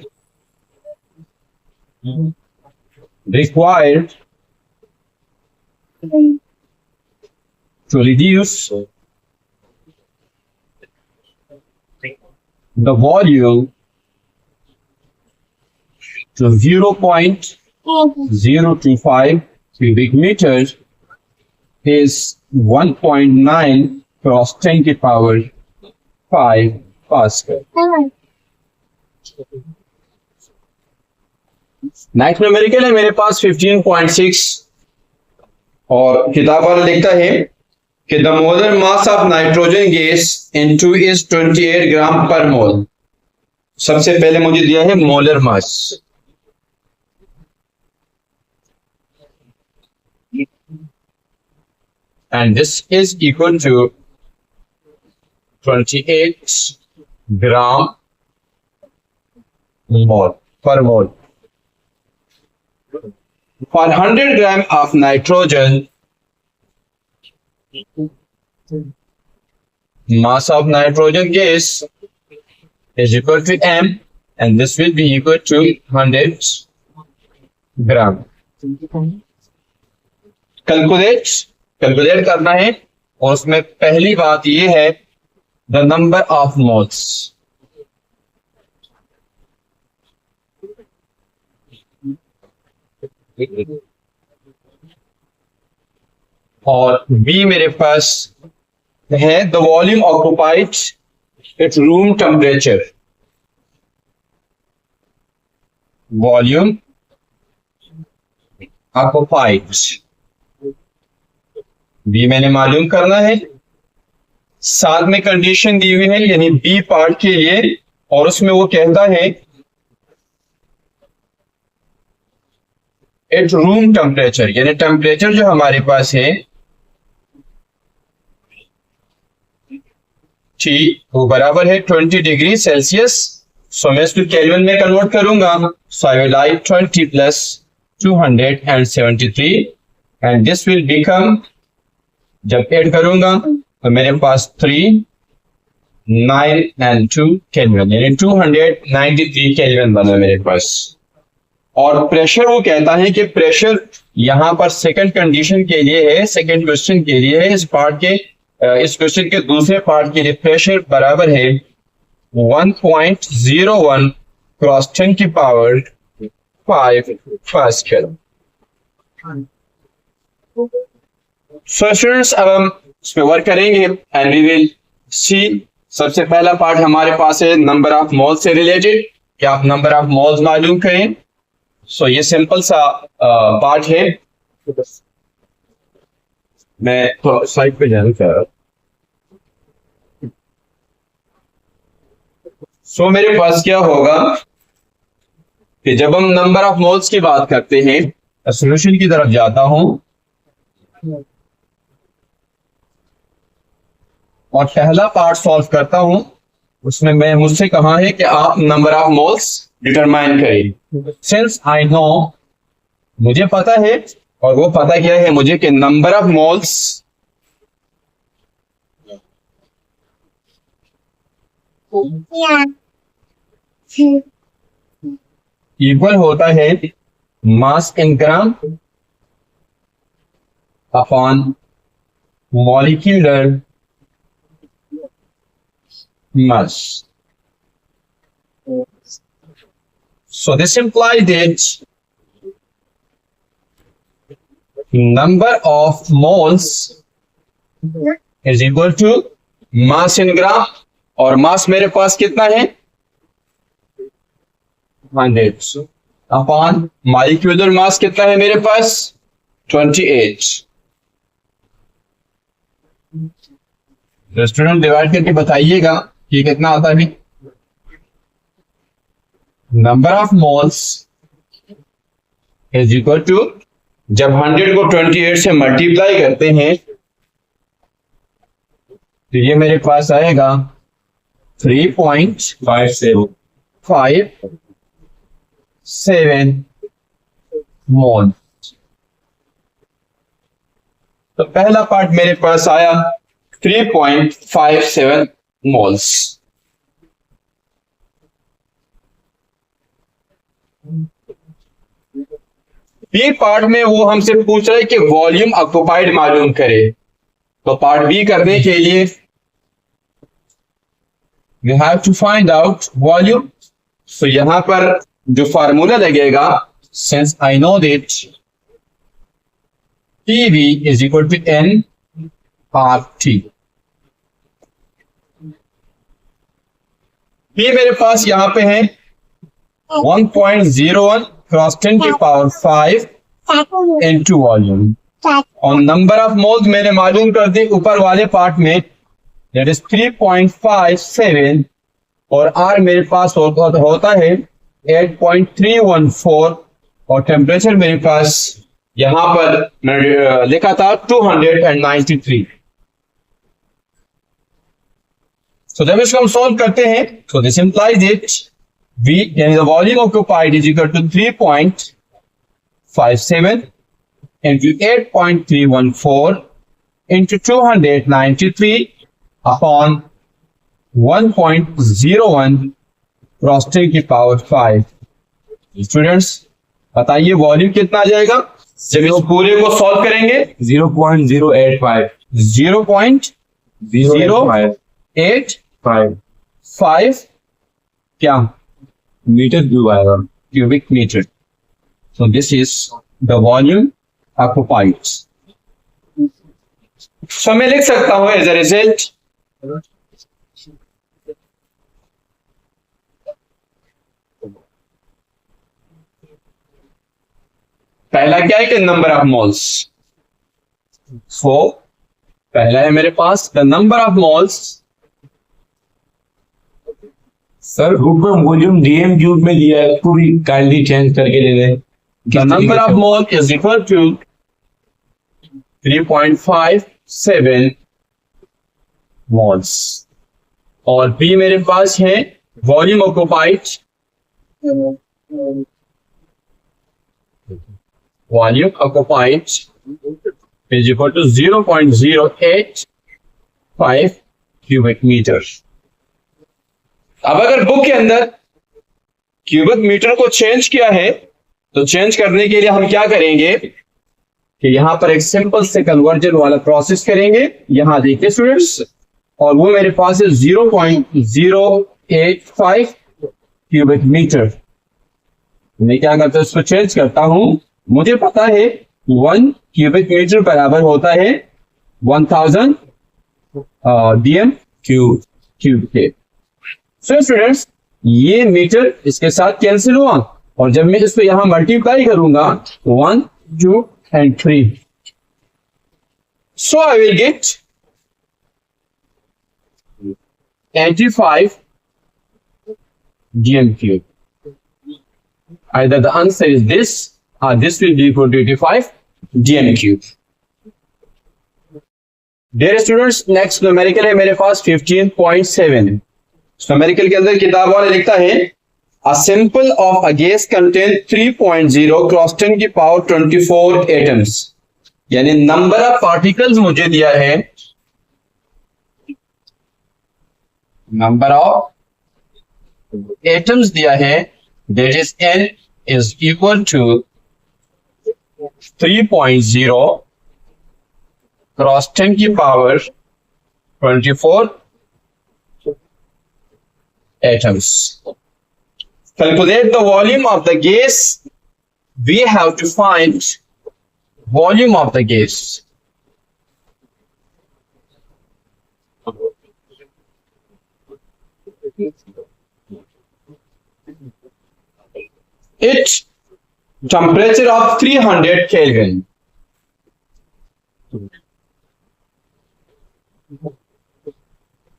A: required to reduce the volume to 0.025 cubic meters is 1.9 cross 10 की power 5 Pascal। नेक्स्ट न्यूमेरिकल है मेरे पास 15.6, और किताब वाला लिखता है कि the molar mass of nitrogen gas into is 28 gram per mole. सबसे पहले मुझे दिया है molar mass, and this is equal to 28 gram mole per mole। For 100 gram of nitrogen, mass of nitrogen gas is equal to m, and this will be equal to 100 gram। Calculate करना है, और उसमें पहली बात ये है the number of moles. और B मेरे पास है the volume occupied at room temperature. Volume occupied B मैंने मालूम करना है, साथ में कंडीशन दी हुई है यानी B पार्ट के लिए, और उसमें वो कहता है एट रूम टेम्परेचर, यानी टेम्परेचर जो हमारे पास है T वो बराबर है 20 डिग्री सेल्सियस। सो मैं इसको केल्विन में कन्वर्ट करूंगा। So I will write 20 plus 273 and this will become, जब ऐड करूंगा तो मेरे पास 3, 9 एंड 2 केल्विन, यानी 293 केल्विन बना मेरे पास। और प्रेशर वो कहता है कि प्रेशर यहां पर सेकंड कंडीशन के लिए है, सेकंड क्वेश्चन के लिए है। इस पार्ट के इस क्वेश्चन के दूसरे पार्ट के लिए प्रेशर बराबर है 1.01 क्रॉस 10 की पावर 5 पास्कल। सो स्टूडेंट्स, अब हम इस पे वर्क करेंगे एंड वी विल सी। सबसे पहला पार्ट हमारे पास है नंबर ऑफ मोल्स से रिलेटेड, कि आप नंबर ऑफ मोल्स मालूम करें। सो ये सिंपल सा पार्ट है। मैं थोड़ा साइड पे जाना चाह रहा हूं। सो मेरे पास क्या होगा कि जब हम नंबर ऑफ मोल्स की बात करते हैं, सॉल्यूशन की तरफ जाता हूं और पहला पार्ट सॉल्व करता हूं। उसमें मैं मुझसे कहा है कि आप नंबर ऑफ मोल्स डिटरमाइन करें। सिंस आई नो, मुझे पता है, और वो पता क्या है मुझे कि नंबर ऑफ मोल्स इक्वल होता है mass in gram upon molecular mass. So this implies that number of moles is equal to mass in gram, और मास मेरे पास कितना है 100 अपॉन मॉलिक्यूलर मास कितना है मेरे पास 28। स्टूडेंट डिवाइड करके बताइएगा कि कितना आता है। Number of moles is equal to, जब 100 को 28 से मल्टीप्लाई करते हैं तो ये मेरे पास आएगा 3.57 मोल। तो पहला पार्ट मेरे पास आया 3.57 मोल्स। बी पार्ट में वो हमसे पूछ रहा है कि वॉल्यूम ऑक्युपाइड मालूम करे। तो पार्ट बी करने के लिए we have to find out volume. So यहां पर जो फार्मूला लगेगा, since I know that PV is equal to N RT। ये मेरे पास यहां पे है 1.01 क्रॉस 10 की पावर 5 इनटू वॉल्यूम, और नंबर ऑफ मोल्स मैंने मालूम कर दी ऊपर वाले पार्ट में, दैट इज 3.57, और R मेरे पास होता है 8.314, और टेम्परेचर मेरे पास यहां पर मैंने लिखा था 293। So जब इसको हम सॉल्व करते हैं, so this implies that V, यानी the volume occupied is equal to 3.57 into 8.314 into 293 upon 1.01 cross 10 की पावर 5। स्टूडेंट्स बताइए वॉल्यूम कितना आ जाएगा जब इस पूरे को सॉल्व करेंगे?
B: 0.085
A: 0.085 क्या
B: मीटर क्यूब आएगा।
A: cubic meter. So this is the volume occupied. So मैं लिख सकता हूं as a result पहला क्या है कि नंबर ऑफ मोल्स। सो पहला है मेरे पास the number of moles.
B: Sir book में वॉल्यूम डीएम क्यूब में दिया है, उसको भी काइंडली चेंज करके दे दें।
A: The number of mole is equal to 3.57 moles. और बी मेरे पास है volume occupied, volume occupied is equal to 0.085 cubic metre. अब अगर बुक के अंदर क्यूबिक मीटर को चेंज किया है तो चेंज करने के लिए हम क्या करेंगे कि यहां पर एक सिंपल से कन्वर्जन वाला प्रोसेस करेंगे। यहां देखिए स्टूडेंट्स, और वो मेरे पास है 0.085 क्यूबिक मीटर। मैं क्या करता हूं, इसको चेंज करता हूं। मुझे पता है 1 क्यूबिक मीटर बराबर होता है 1000 dm क्यूब के। सो स्टूडेंट्स, ये मीटर इसके साथ कैंसिल हुआ, और जब मैं इसको यहां मल्टीप्लाई करूंगा 1, 2 and 3, so I will get 85 dm cube. Either the answer is this or this will be equal to 85 dm cube. Dear students, next numerical है मेरे पास 15.7। न्यूमेरिकल के अंदर किताब वाला लिखता है a sample of a gas contain 3.0 cross 10 की power 24 atoms. यानी नंबर ऑफ पार्टिकल्स मुझे दिया है, नंबर ऑफ एटम्स दिया है, that is n is equal to 3.0 cross 10 की power 24 atoms. Calculate the volume of the gas. We have to find volume of the gas. Its temperature of 300 Kelvin.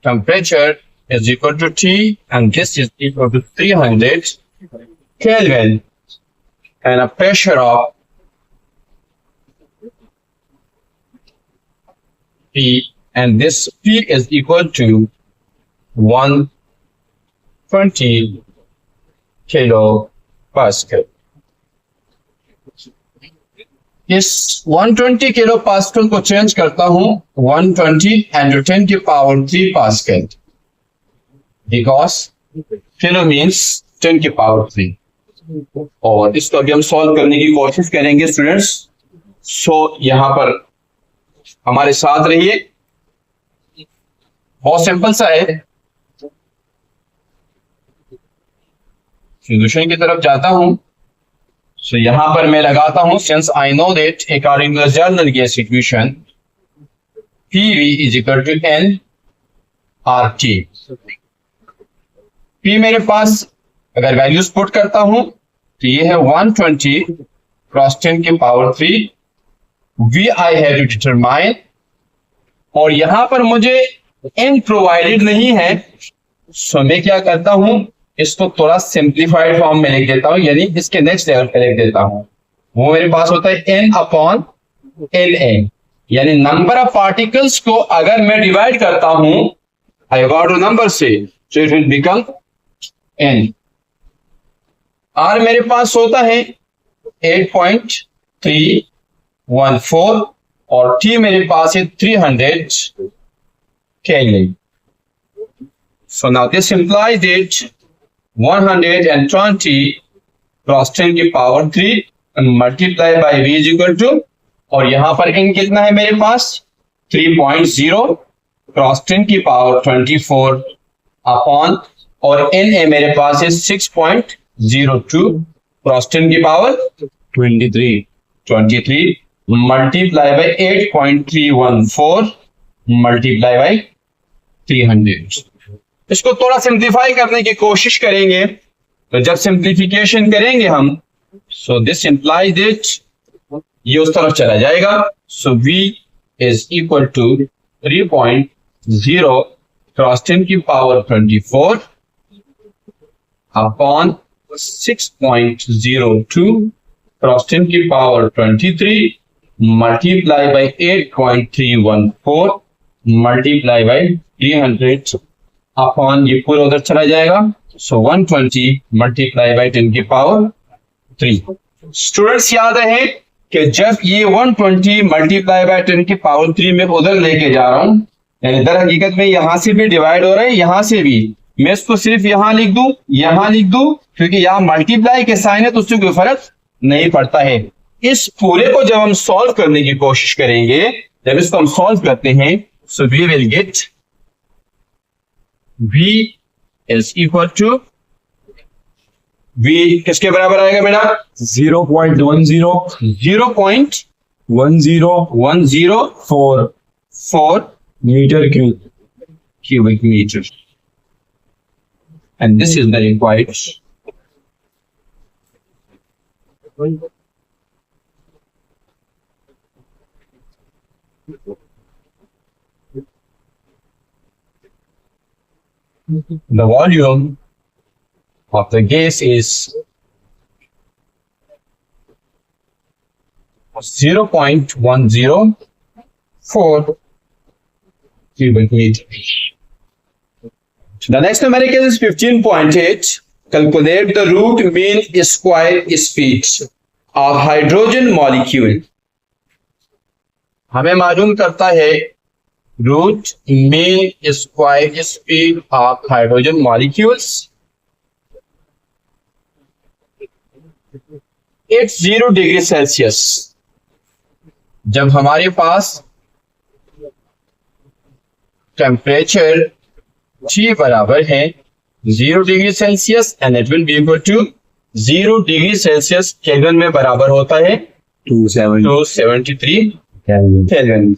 A: Temperature is equal to T, and this is equal to 300 Kelvin, and a pressure of P, and this P is equal to 120 kilopascal. इस 120 kilopascal को change करता हूं 120 and 10 की power 3 pascal, because kilo means 10 की power 3। और इसको अभी हम सॉल्व करने की कोशिश करेंगे स्टूडेंट्स। सो यहां पर हमारे साथ रहिए, बहुत सिंपल सा है। सॉल्यूशन की तरफ जाता हूं। सो यहां पर मैं लगाता हूं, since I know that according to the general gas equation PV is equal to N RT। P मेरे पास अगर वैल्यूज पुट करता हूं तो ये है 120 क्रॉस 10 की power 3। V I have to determine, और यहां पर मुझे N प्रोवाइडेड नहीं है। सो मैं क्या करता हूं, इसको थोड़ा सिंप्लीफाइड फॉर्म में लिख देता हूं, यानी इसके नेक्स्ट लेवल पे लिख देता हूं। वो मेरे पास होता है N अपॉन Na, यानी नंबर ऑफ पार्टिकल्स को अगर मैं डिवाइड करता हूं आई गॉट अ नंबर से, so it will become N। R मेरे पास होता है 8.314 और T मेरे पास है 300 Kelvin। So now this implies that 120 cross 10 की power 3 multiply by V is equal to, और यहां पर N कितना है मेरे पास 3.0 क्रॉस 10 की पावर 24 अपॉन, और Na मेरे पास है 6.02 क्रॉस 10 की power 23 multiply by 8.314 multiply by 300। इसको थोड़ा सिंप्लीफाई करने की कोशिश करेंगे, तो जब सिंप्लीफिकेशन करेंगे हम, सो दिस इंप्लाइज दैट ये उस तरफ चला जाएगा। So V is equal to 3.0 cross 10 की पावर 24 अपॉन 6.02 क्रॉस 10 की power 23 multiply by 8.314 multiply by 300 upon ये पूरा उधर चला जाएगा। सो 120 मल्टीप्लाई बाई 10 की पावर 3। स्टूडेंट्स याद रहे कि जब ये 120 मल्टीप्लाई बाई 10 की पावर 3 में उधर लेके जा रहा हूं, यानी दर हकीकत में यहां से भी डिवाइड हो रहा है, यहां से भी, मैं इसको सिर्फ यहां लिख दूं, यहां लिख दूं, क्योंकि यहां मल्टीप्लाई के साइन है तो उससे कोई फर्क नहीं पड़ता है। इस पूरे को जब हम सॉल्व करने की कोशिश करेंगे, जब इसको हम सॉल्व करते हैं, so we will get v is equal to, v किसके बराबर आएगा बेटा?
B: 0.10
A: 0.1014
B: metre cube.
A: cubic meter, and this is the required. The volume of the gas is 0.104 cubic meter. The next numerical is 15.8. Calculate the root mean square speed of hydrogen molecule. हमें मालूम करता है root mean square speed of hydrogen molecules. It's 0 degree Celsius. जब हमारे पास temperature T बराबर है 0 degree Celsius and it will be equal to 0 degree Celsius kelvin में बराबर होता है 273 केल्विन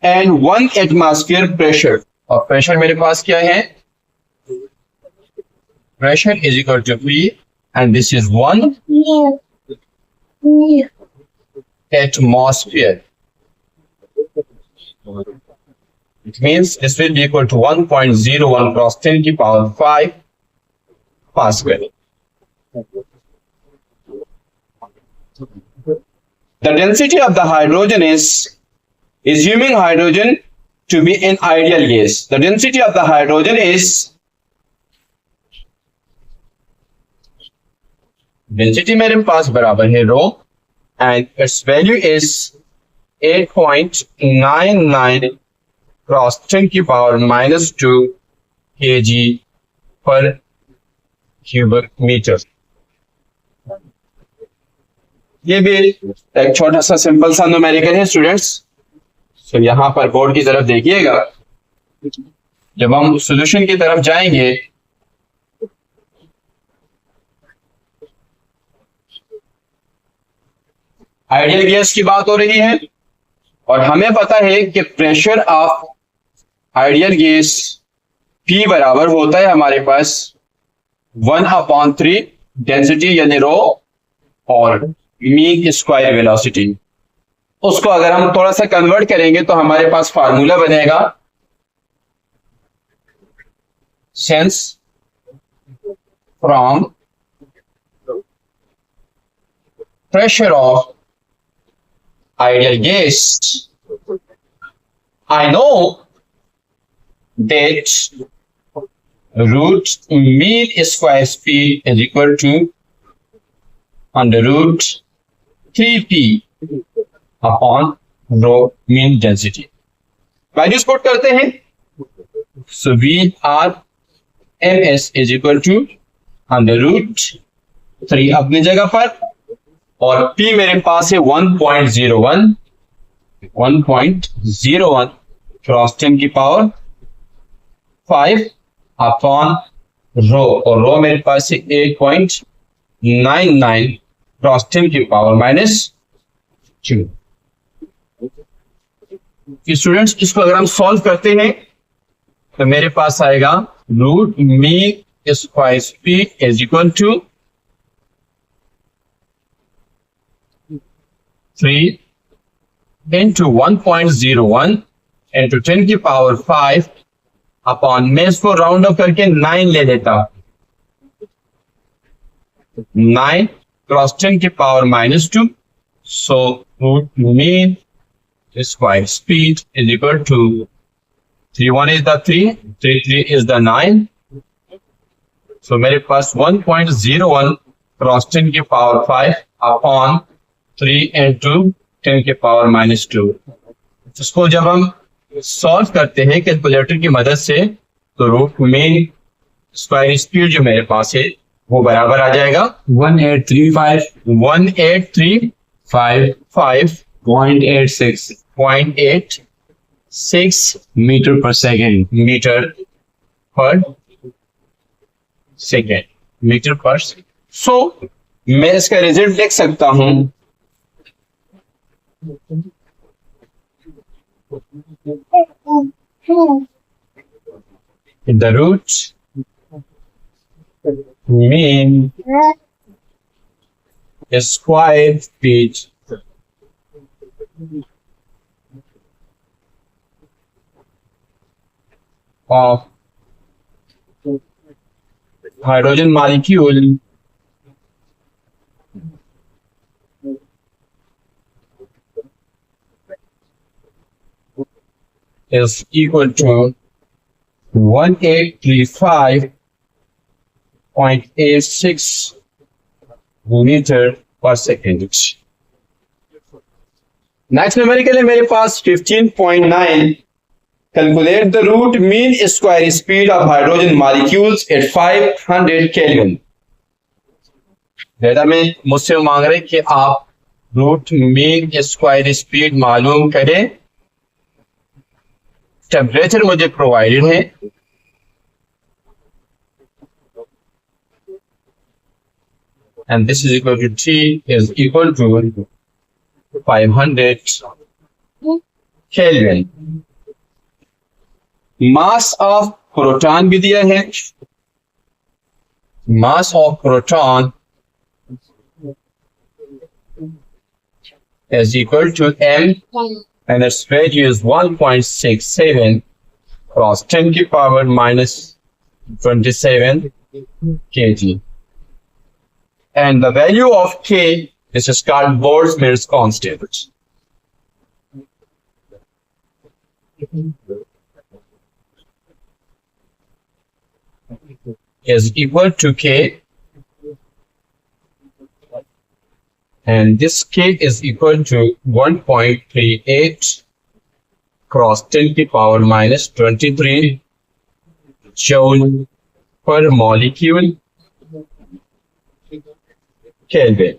A: एंड 1 एटमॉस्फेयर प्रेशर। और प्रेशर मेरे पास क्या है? Pressure is equal to P and this is 1 atmosphere. It means this will be equal to 1.01 cross 10 की power 5 Pascal. The density of the hydrogen is, assuming hydrogen to be an ideal gas, the density of the hydrogen is, density मेरे पास बराबर है rho and its value is 8.99 cross 10 की power -2 kg पर cubic metre. ये भी एक छोटा सा सिंपल सा न्यूमेरिकल है स्टूडेंट्स। तो यहां पर बोर्ड की तरफ देखिएगा, जब हम सॉल्यूशन की तरफ जाएंगे आइडियल गैस की बात हो रही है और हमें पता है कि pressure of ideal gas P बराबर होता है हमारे पास 1/3 डेंसिटी यानी रो और मीन स्क्वायर वेलोसिटी। उसको अगर हम थोड़ा सा कन्वर्ट करेंगे तो हमारे पास फार्मूला बनेगा sense from pressure of ideal gas. I know that root mean square speed is equal to under root 3p upon rho mean density. Values put करते हैं। So VRMS is equal to under root 3 अपनी जगह पर और P मेरे पास है 1.01 cross 10 की पावर 5 अपॉन रो और रो मेरे पास है 8.99 क्रॉस 10 की पावर -2। स्टूडेंट्स इसको अगर हम सॉल्व करते हैं तो मेरे पास आएगा root mean square speed is equal to 3 into 1.01 into 10 की पावर 5 अपॉन, मैं इसको राउंड अप करके 9 ले लेता, 9 क्रॉस 10 की power -2. So root mean square speed is equal to 3 1 is the 3, 3 3 is the 9. So मेरे पास 1.01 क्रॉस 10 की पावर 5 अपॉन 3 into 10 की पावर -2. इसको जब हम सॉल्व करते हैं कैलकुलेटर की मदद से तो रूट मीन स्क्वायर स्पीड जो मेरे पास है वो बराबर आ जाएगा 1835.86
B: मीटर पर सेकेंड.
A: मीटर पर सेकेंड. सो मैं इसका रिजल्ट लिख सकता हूं the root mean square speed of hydrogen molecule is equal to 1835.86 meter per second. Next numerical है मेरे पास 15.9. Calculate the root mean square speed of hydrogen molecules at 500 kelvin. Data में मुझसे मांग रहे कि आप रूट मीन स्क्वायर स्पीड मालूम करें. टेम्परेचर मुझे प्रोवाइडेड है. And this is equal to T is equal to 500 Kelvin. Mass of proton भी दिया है. Mass of proton is equal to M and its value is 1.67 cross 10 की power -27 kg. And the value of K, this is called Boltzmann's constant, is equal to K, and this K is equal to 1.38 cross 10 की power -23 joule per molecule Kelvin.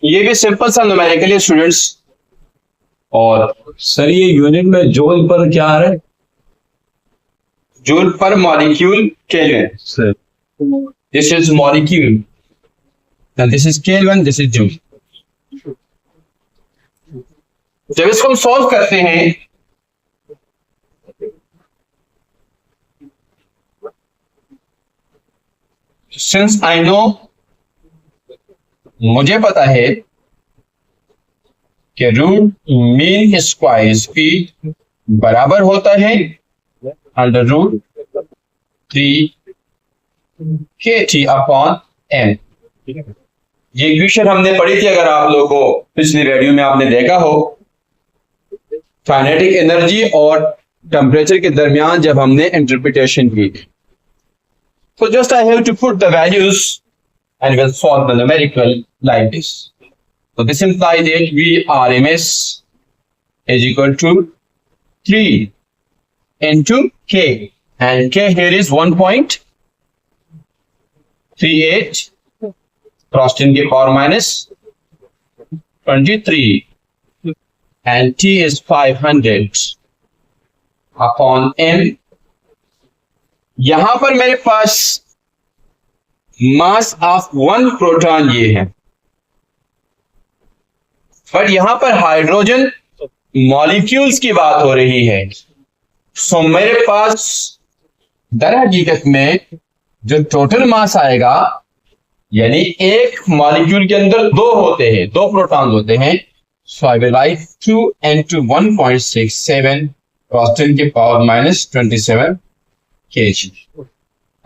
A: ये भी simple सा numerical है students. और
B: sir ये unit में joule पर क्या आ रहा है?
A: जूल पर molecule kelvin.
B: Sir
A: this is molecule and this is kelvin, this is joule. जब इसको हम सॉल्व करते हैं सिंस आई नो, मुझे पता है कि रूट मीन स्क्वायर स्पीड बराबर होता है under root 3kT upon m. ये इक्वेशन हमने पढ़ी थी, अगर आप लोगों को पिछली वीडियो में आपने देखा हो, काइनेटिक एनर्जी और टेम्परेचर के दरमियान जब हमने इंटरप्रिटेशन की. So just I have to put the values and we'll solve the numerical like this. So this implies that Vrms is equal to 3 into K, and K here is 1.38 cross 10 की power -23 and T is 500 upon M. यहां पर मेरे पास mass of 1 proton ये है, but यहां पर hydrogen molecules की बात हो रही है. सो मेरे पास दर हकीकत में जो टोटल मास आएगा, यानी एक मॉलिक्यूल के अंदर 2 होते हैं, 2 प्रोटॉन होते हैं. So I will write 2 into 1.67 cross 10 की power -27 kg.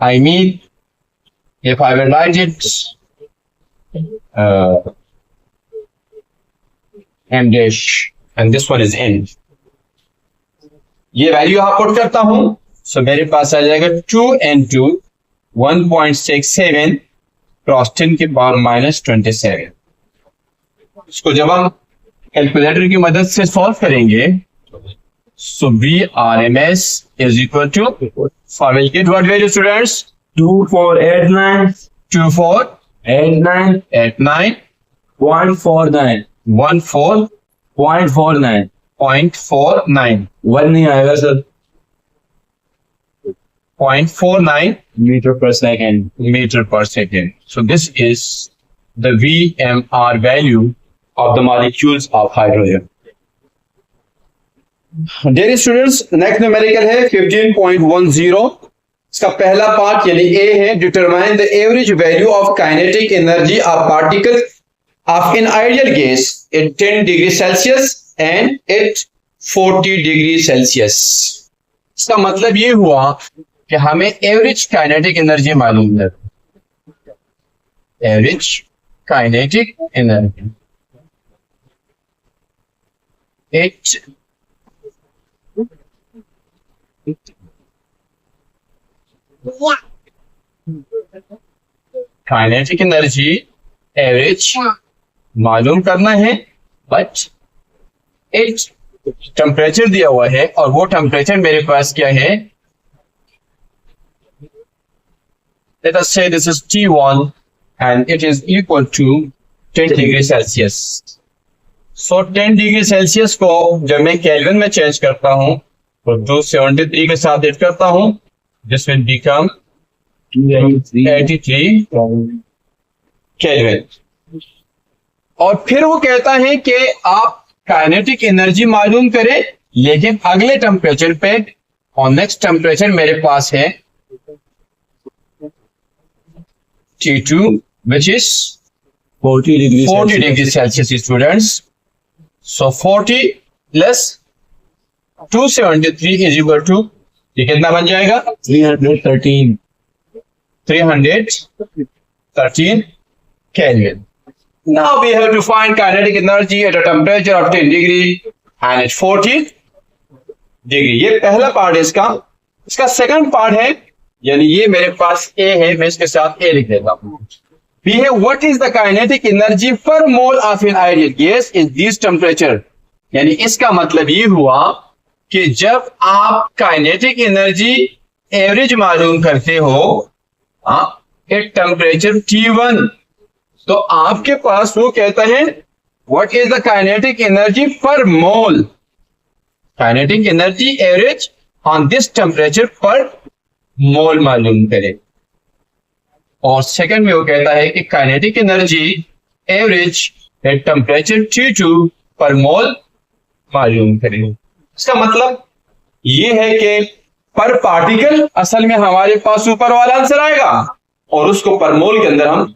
A: I mean, if I will write it m dash and this one is n, ये वैल्यू यहां पुट करता हूं, सो मेरे पास आ जाएगा 2n2 1.67 क्रॉस 10 की पावर -27। इसको जब हम कैलकुलेटर की मदद से सॉल्व करेंगे, so VRMS is equal to, so I will get what value, students?
B: 2489
A: 2489
B: 149
A: 14.49
B: one नहीं आएगा सर।
A: 0.49
B: मीटर पर second.
A: meter per second. So this is the VMR value of the molecules of hydrogen. Dear students, next numerical है 15.10। इसका पहला part यानी A है, determine the average value of kinetic energy of particle of an ideal gas at 10 degree Celsius and at 40 degree Celsius। इसका मतलब ये हुआ कि हमें एवरेज काइनेटिक एनर्जी मालूम है, average kinetic energy H kinetic energy average मालूम करना है, बट एच टेम्परेचर दिया हुआ है और वो टेम्परेचर मेरे पास क्या है, let us say this is T1 and it is equal to 10 degree Celsius. So 10 degree Celsius को जब मैं केल्विन में चेंज करता हूं तो 273 के साथ एड करता हूं, this will become 83 केल्विन। और फिर वो कहता है कि आप काइनेटिक एनर्जी मालूम करें, लेकिन अगले टेम्परेचर पे, और नेक्स्ट टेम्परेचर मेरे पास है T2, which is
B: 40
A: degree Celsius, students. So 40 less 273 is equal to, ये कितना बन जाएगा? 313 Kelvin. Now we have to find kinetic energy at a temperature of 10 degree and at 40 degree. ये पहला पार्ट है इसका। इसका सेकंड पार्ट है, यानी ये मेरे पास A है, मैं इसके साथ A लिख देता हूं। B है, what is the kinetic energy per mole of an ideal gas in this temperature? यानी इसका मतलब ये हुआ कि जब आप काइनेटिक एनर्जी एवरेज मालूम करते हो एट टेम्परेचर T1, तो आपके पास वो कहता है what is the kinetic energy per mole, kinetic energy average on this temperature per मोल मालूम करें। और सेकंड में वो कहता है कि kinetic energy average at temperature T2 पर मोल मालूम करें। इसका मतलब ये है कि पर पार्टिकल असल में हमारे पास ऊपर वाला आंसर आएगा और उसको पर मोल के अंदर हम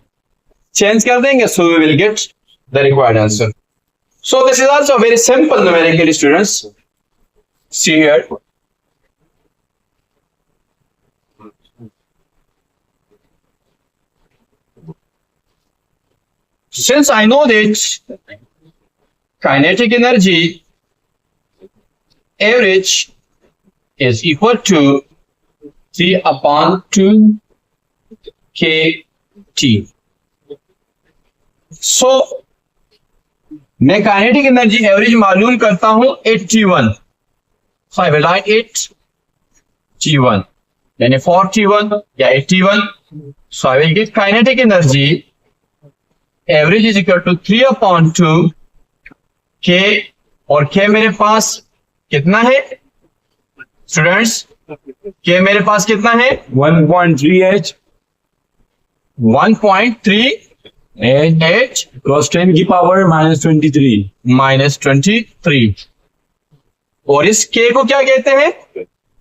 A: चेंज कर देंगे, so we will get the required answer. So this is also very simple numerical students. See here, since I know that kinetic energy average is equal to 3/2 kT, so मैं काइनेटिक एनर्जी एवरेज मालूम करता हूं 8T1, so I will write 8T1 यानी 4T1 या 8T1, so I will get kinetic energy average is equal to 3/2 K, और K मेरे पास कितना है स्टूडेंट्स? K मेरे पास कितना है?
B: 1.3H
A: 1.38
B: क्रॉस 10 की पावर -23।
A: और इस K को क्या कहते हैं?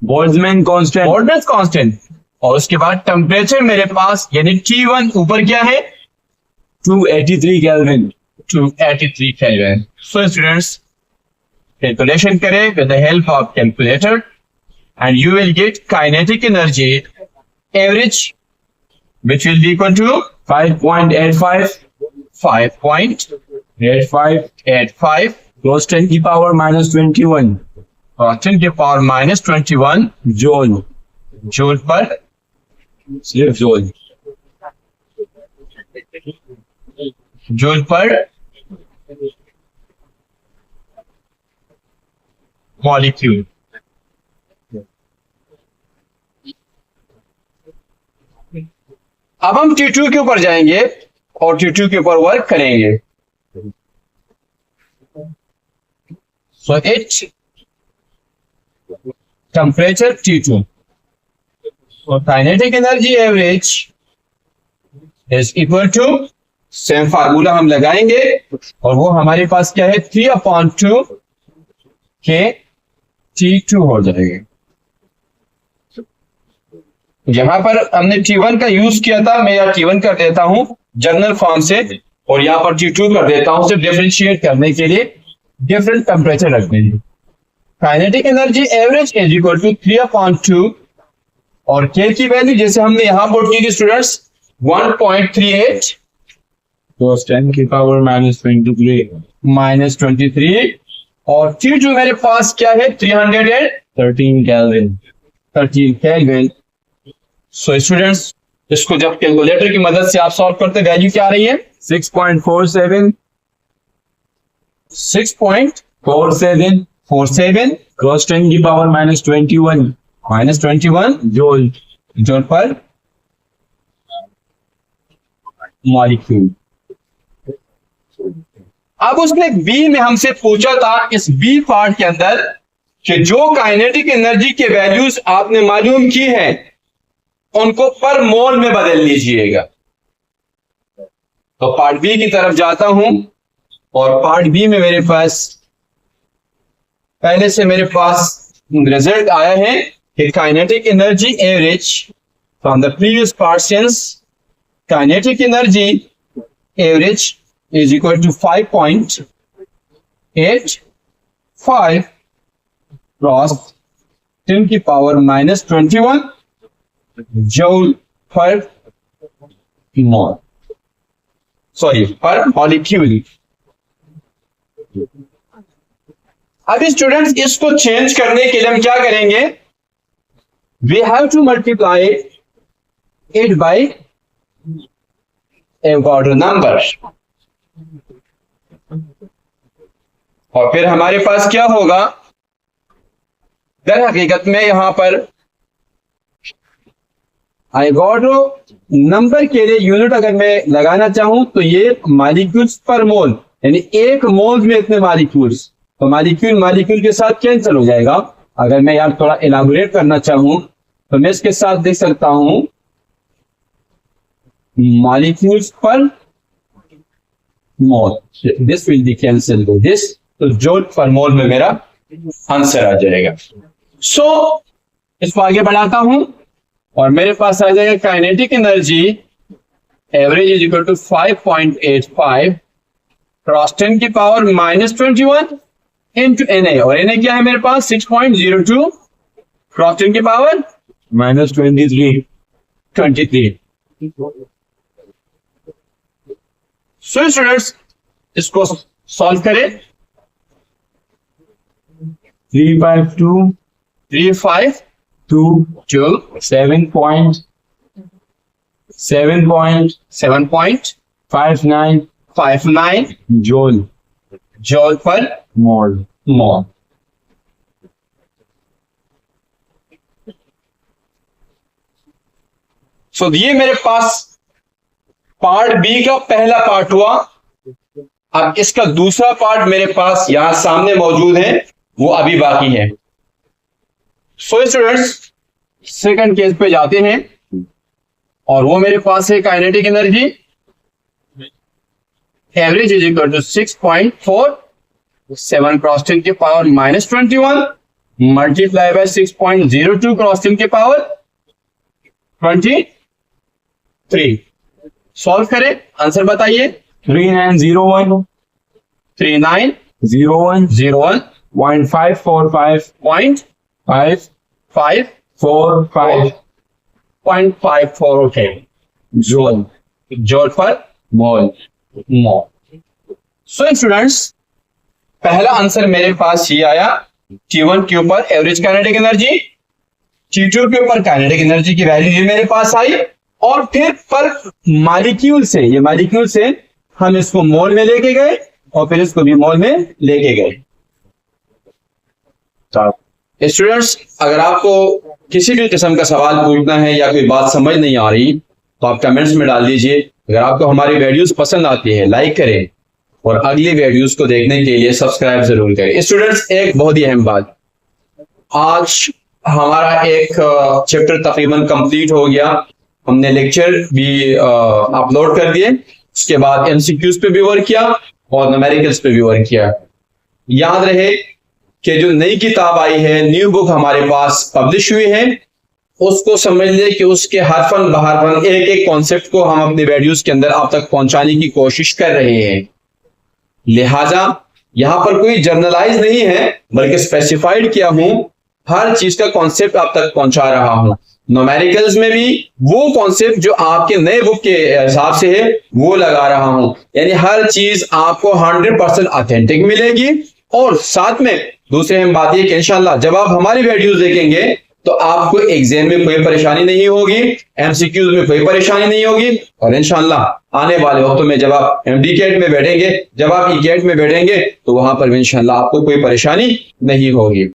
B: Boltzmann constant.
A: Boltzmann constant. और उसके बाद टेम्परेचर मेरे पास यानी T1 ऊपर क्या है?
B: 283 Kelvin।
A: 283 Kelvin। So students, calculation करें with the help of calculator and you will get kinetic energy average which will be equal to
B: 5.85
A: 5.85
B: cos 10 की पावर -21
A: और 10 की पावर -21
B: जूल,
A: जूल पर
B: सिर्फ जूल।
A: जूल पर मॉलिक्यूल। अब हम T2 के ऊपर जाएंगे और T2 के ऊपर वर्क करेंगे। सो इट टेम्परेचर T2 और kinetic energy average is equal to, same formula हम लगाएंगे और वो हमारे पास क्या है 3/2 के T2 हो जाएगा। यहां पर हमने T1 का यूज किया था, मैं यहाँ T1 कर देता हूं जनरल फॉर्म से और यहां पर T2 कर देता हूं सिर्फ डिफरेंशिएट करने के लिए, डिफरेंट टेम्परेचर रखने के लिए। Kinetic energy average is equal to 3/2 और K की वैल्यू जैसे हमने यहां पुट की थी स्टूडेंट्स 1.38
B: cos 10 की पावर
A: -23 और T2 मेरे पास क्या है 313
B: केल्विन।
A: केल्विन। सो स्टूडेंट्स इसको जब कैलकुलेटर की मदद से आप सॉल्व करते वैल्यू क्या आ रही है
B: 6.47
A: 6.47
B: cos 10 की पावर -21 जूल,
A: जूल पर मॉलिक्यूल। अब उसने बी में हमसे पूछा था इस बी पार्ट के अंदर कि जो काइनेटिक एनर्जी के वैल्यूज आपने मालूम की है उनको पर मोल में बदल लीजिएगा। तो पार्ट बी की तरफ जाता हूं और पार्ट बी में मेरे पास पहले से मेरे पास रिजल्ट आया है कि kinetic energy average from the previous part, kinetic energy average is equal to 5.85 cross 10 की power -21 joule per mole, sorry per molecule. अब स्टूडेंट्स इसको चेंज करने के लिए हम क्या करेंगे, we have to multiply it by Avogadro number और फिर हमारे पास क्या होगा, दर हकीकत में यहां पर एवोगाड्रो नंबर के लिए यूनिट अगर मैं लगाना चाहूं तो ये मॉलिक्यूल्स पर मोल, यानी एक मोल में इतने मॉलिक्यूल्स, तो मॉलिक्यूल के साथ कैंसिल हो जाएगा। अगर मैं यार थोड़ा इलाबोरेट करना चाहूं तो मैं इसके साथ देख सकता हूं molecules per mole, this will be cancel with this, तो जूल पर मोल में मेरा आंसर आ जाएगा। सो इसको आगे बढ़ाता हूं और मेरे पास आ जाएगा kinetic energy average is equal to 5.85 cross 10 की पावर -21 इनटू Na, और Na क्या है मेरे पास 6.02 क्रॉस 10 की पावर
B: -23।
A: सो स्टूडेंट्स इसको सॉल्व करें।
B: 352
A: 7.59
B: जूल
A: पर
B: मोल।
A: सो ये मेरे पास पार्ट बी का पहला पार्ट हुआ। अब इसका दूसरा पार्ट मेरे पास यहां सामने मौजूद है, वो अभी बाकी है। सो स्टूडेंट्स सेकंड केस पे जाते हैं और वो मेरे पास है kinetic energy average is equal to 6.47 cross 10 की पावर -21 मल्टीप्लाई बाय 6.02 क्रॉस 10 की पावर 23। सॉल्व करें, आंसर बताइए।
B: 3901 0.545
A: 0.545 0.54 होते हैं
B: Joule.
A: जूल पर
B: Mole.
A: मोल। सो स्टूडेंट्स, पहला आंसर मेरे पास ये आया, T1 के ऊपर एवरेज काइनेटिक एनर्जी, T2 के ऊपर काइनेटिक एनर्जी की वैल्यू ये मेरे पास आई, और फिर पर मॉलिक्यूल से, ये मॉलिक्यूल से हम इसको मोल में लेके गए और फिर इसको भी मोल में लेके गए। स्टूडेंट्स, अगर आपको किसी भी किस्म का सवाल पूछना है या कोई बात समझ नहीं आ रही तो आप कमेंट्स में डाल दीजिए। अगर आपको हमारी वीडियोस पसंद आती है लाइक करें और अगली वीडियोस को देखने के लिए सब्सक्राइब जरूर करें। स्टूडेंट्स, एक बहुत ही अहम बात, आज हमारा एक चैप्टर तकरीबन कंप्लीट हो गया, हमने लेक्चर भी अपलोड कर दिए, उसके बाद एमसीक्यूज पे भी वर्क किया और न्यूमेरिकल्स पे भी वर्क किया। याद रहे कि जो नई किताब आई है, न्यू बुक हमारे पास पब्लिश हुई है, उसको समझ ले कि उसके हरफन बहरफन एक एक कॉन्सेप्ट को हम अपने वीडियोस के अंदर आप तक पहुंचाने की कोशिश कर रहे हैं। लिहाजा यहां पर कोई जर्नलाइज नहीं है बल्कि स्पेसिफाइड किया हूं, हर चीज का कॉन्सेप्ट आप तक पहुंचा रहा हूं। न्यूमेरिकल्स में भी वो कॉन्सेप्ट जो आपके नए बुक के हिसाब से है वो लगा रहा हूं, यानी हर चीज आपको 100% ऑथेंटिक मिलेगी। और साथ में दूसरी अहम बात यह कि इंशाल्लाह जब आप हमारी वीडियोस देखेंगे तो आपको एग्जाम में कोई परेशानी नहीं होगी, एमसीक्यूज में कोई परेशानी नहीं होगी, और इंशाल्लाह आने वाले वक्तों में जब आप MD-CAT में बैठेंगे, जब आप E-CAT में बैठेंगे तो वहां पर भी इंशाल्लाह आपको कोई परेशानी नहीं होगी।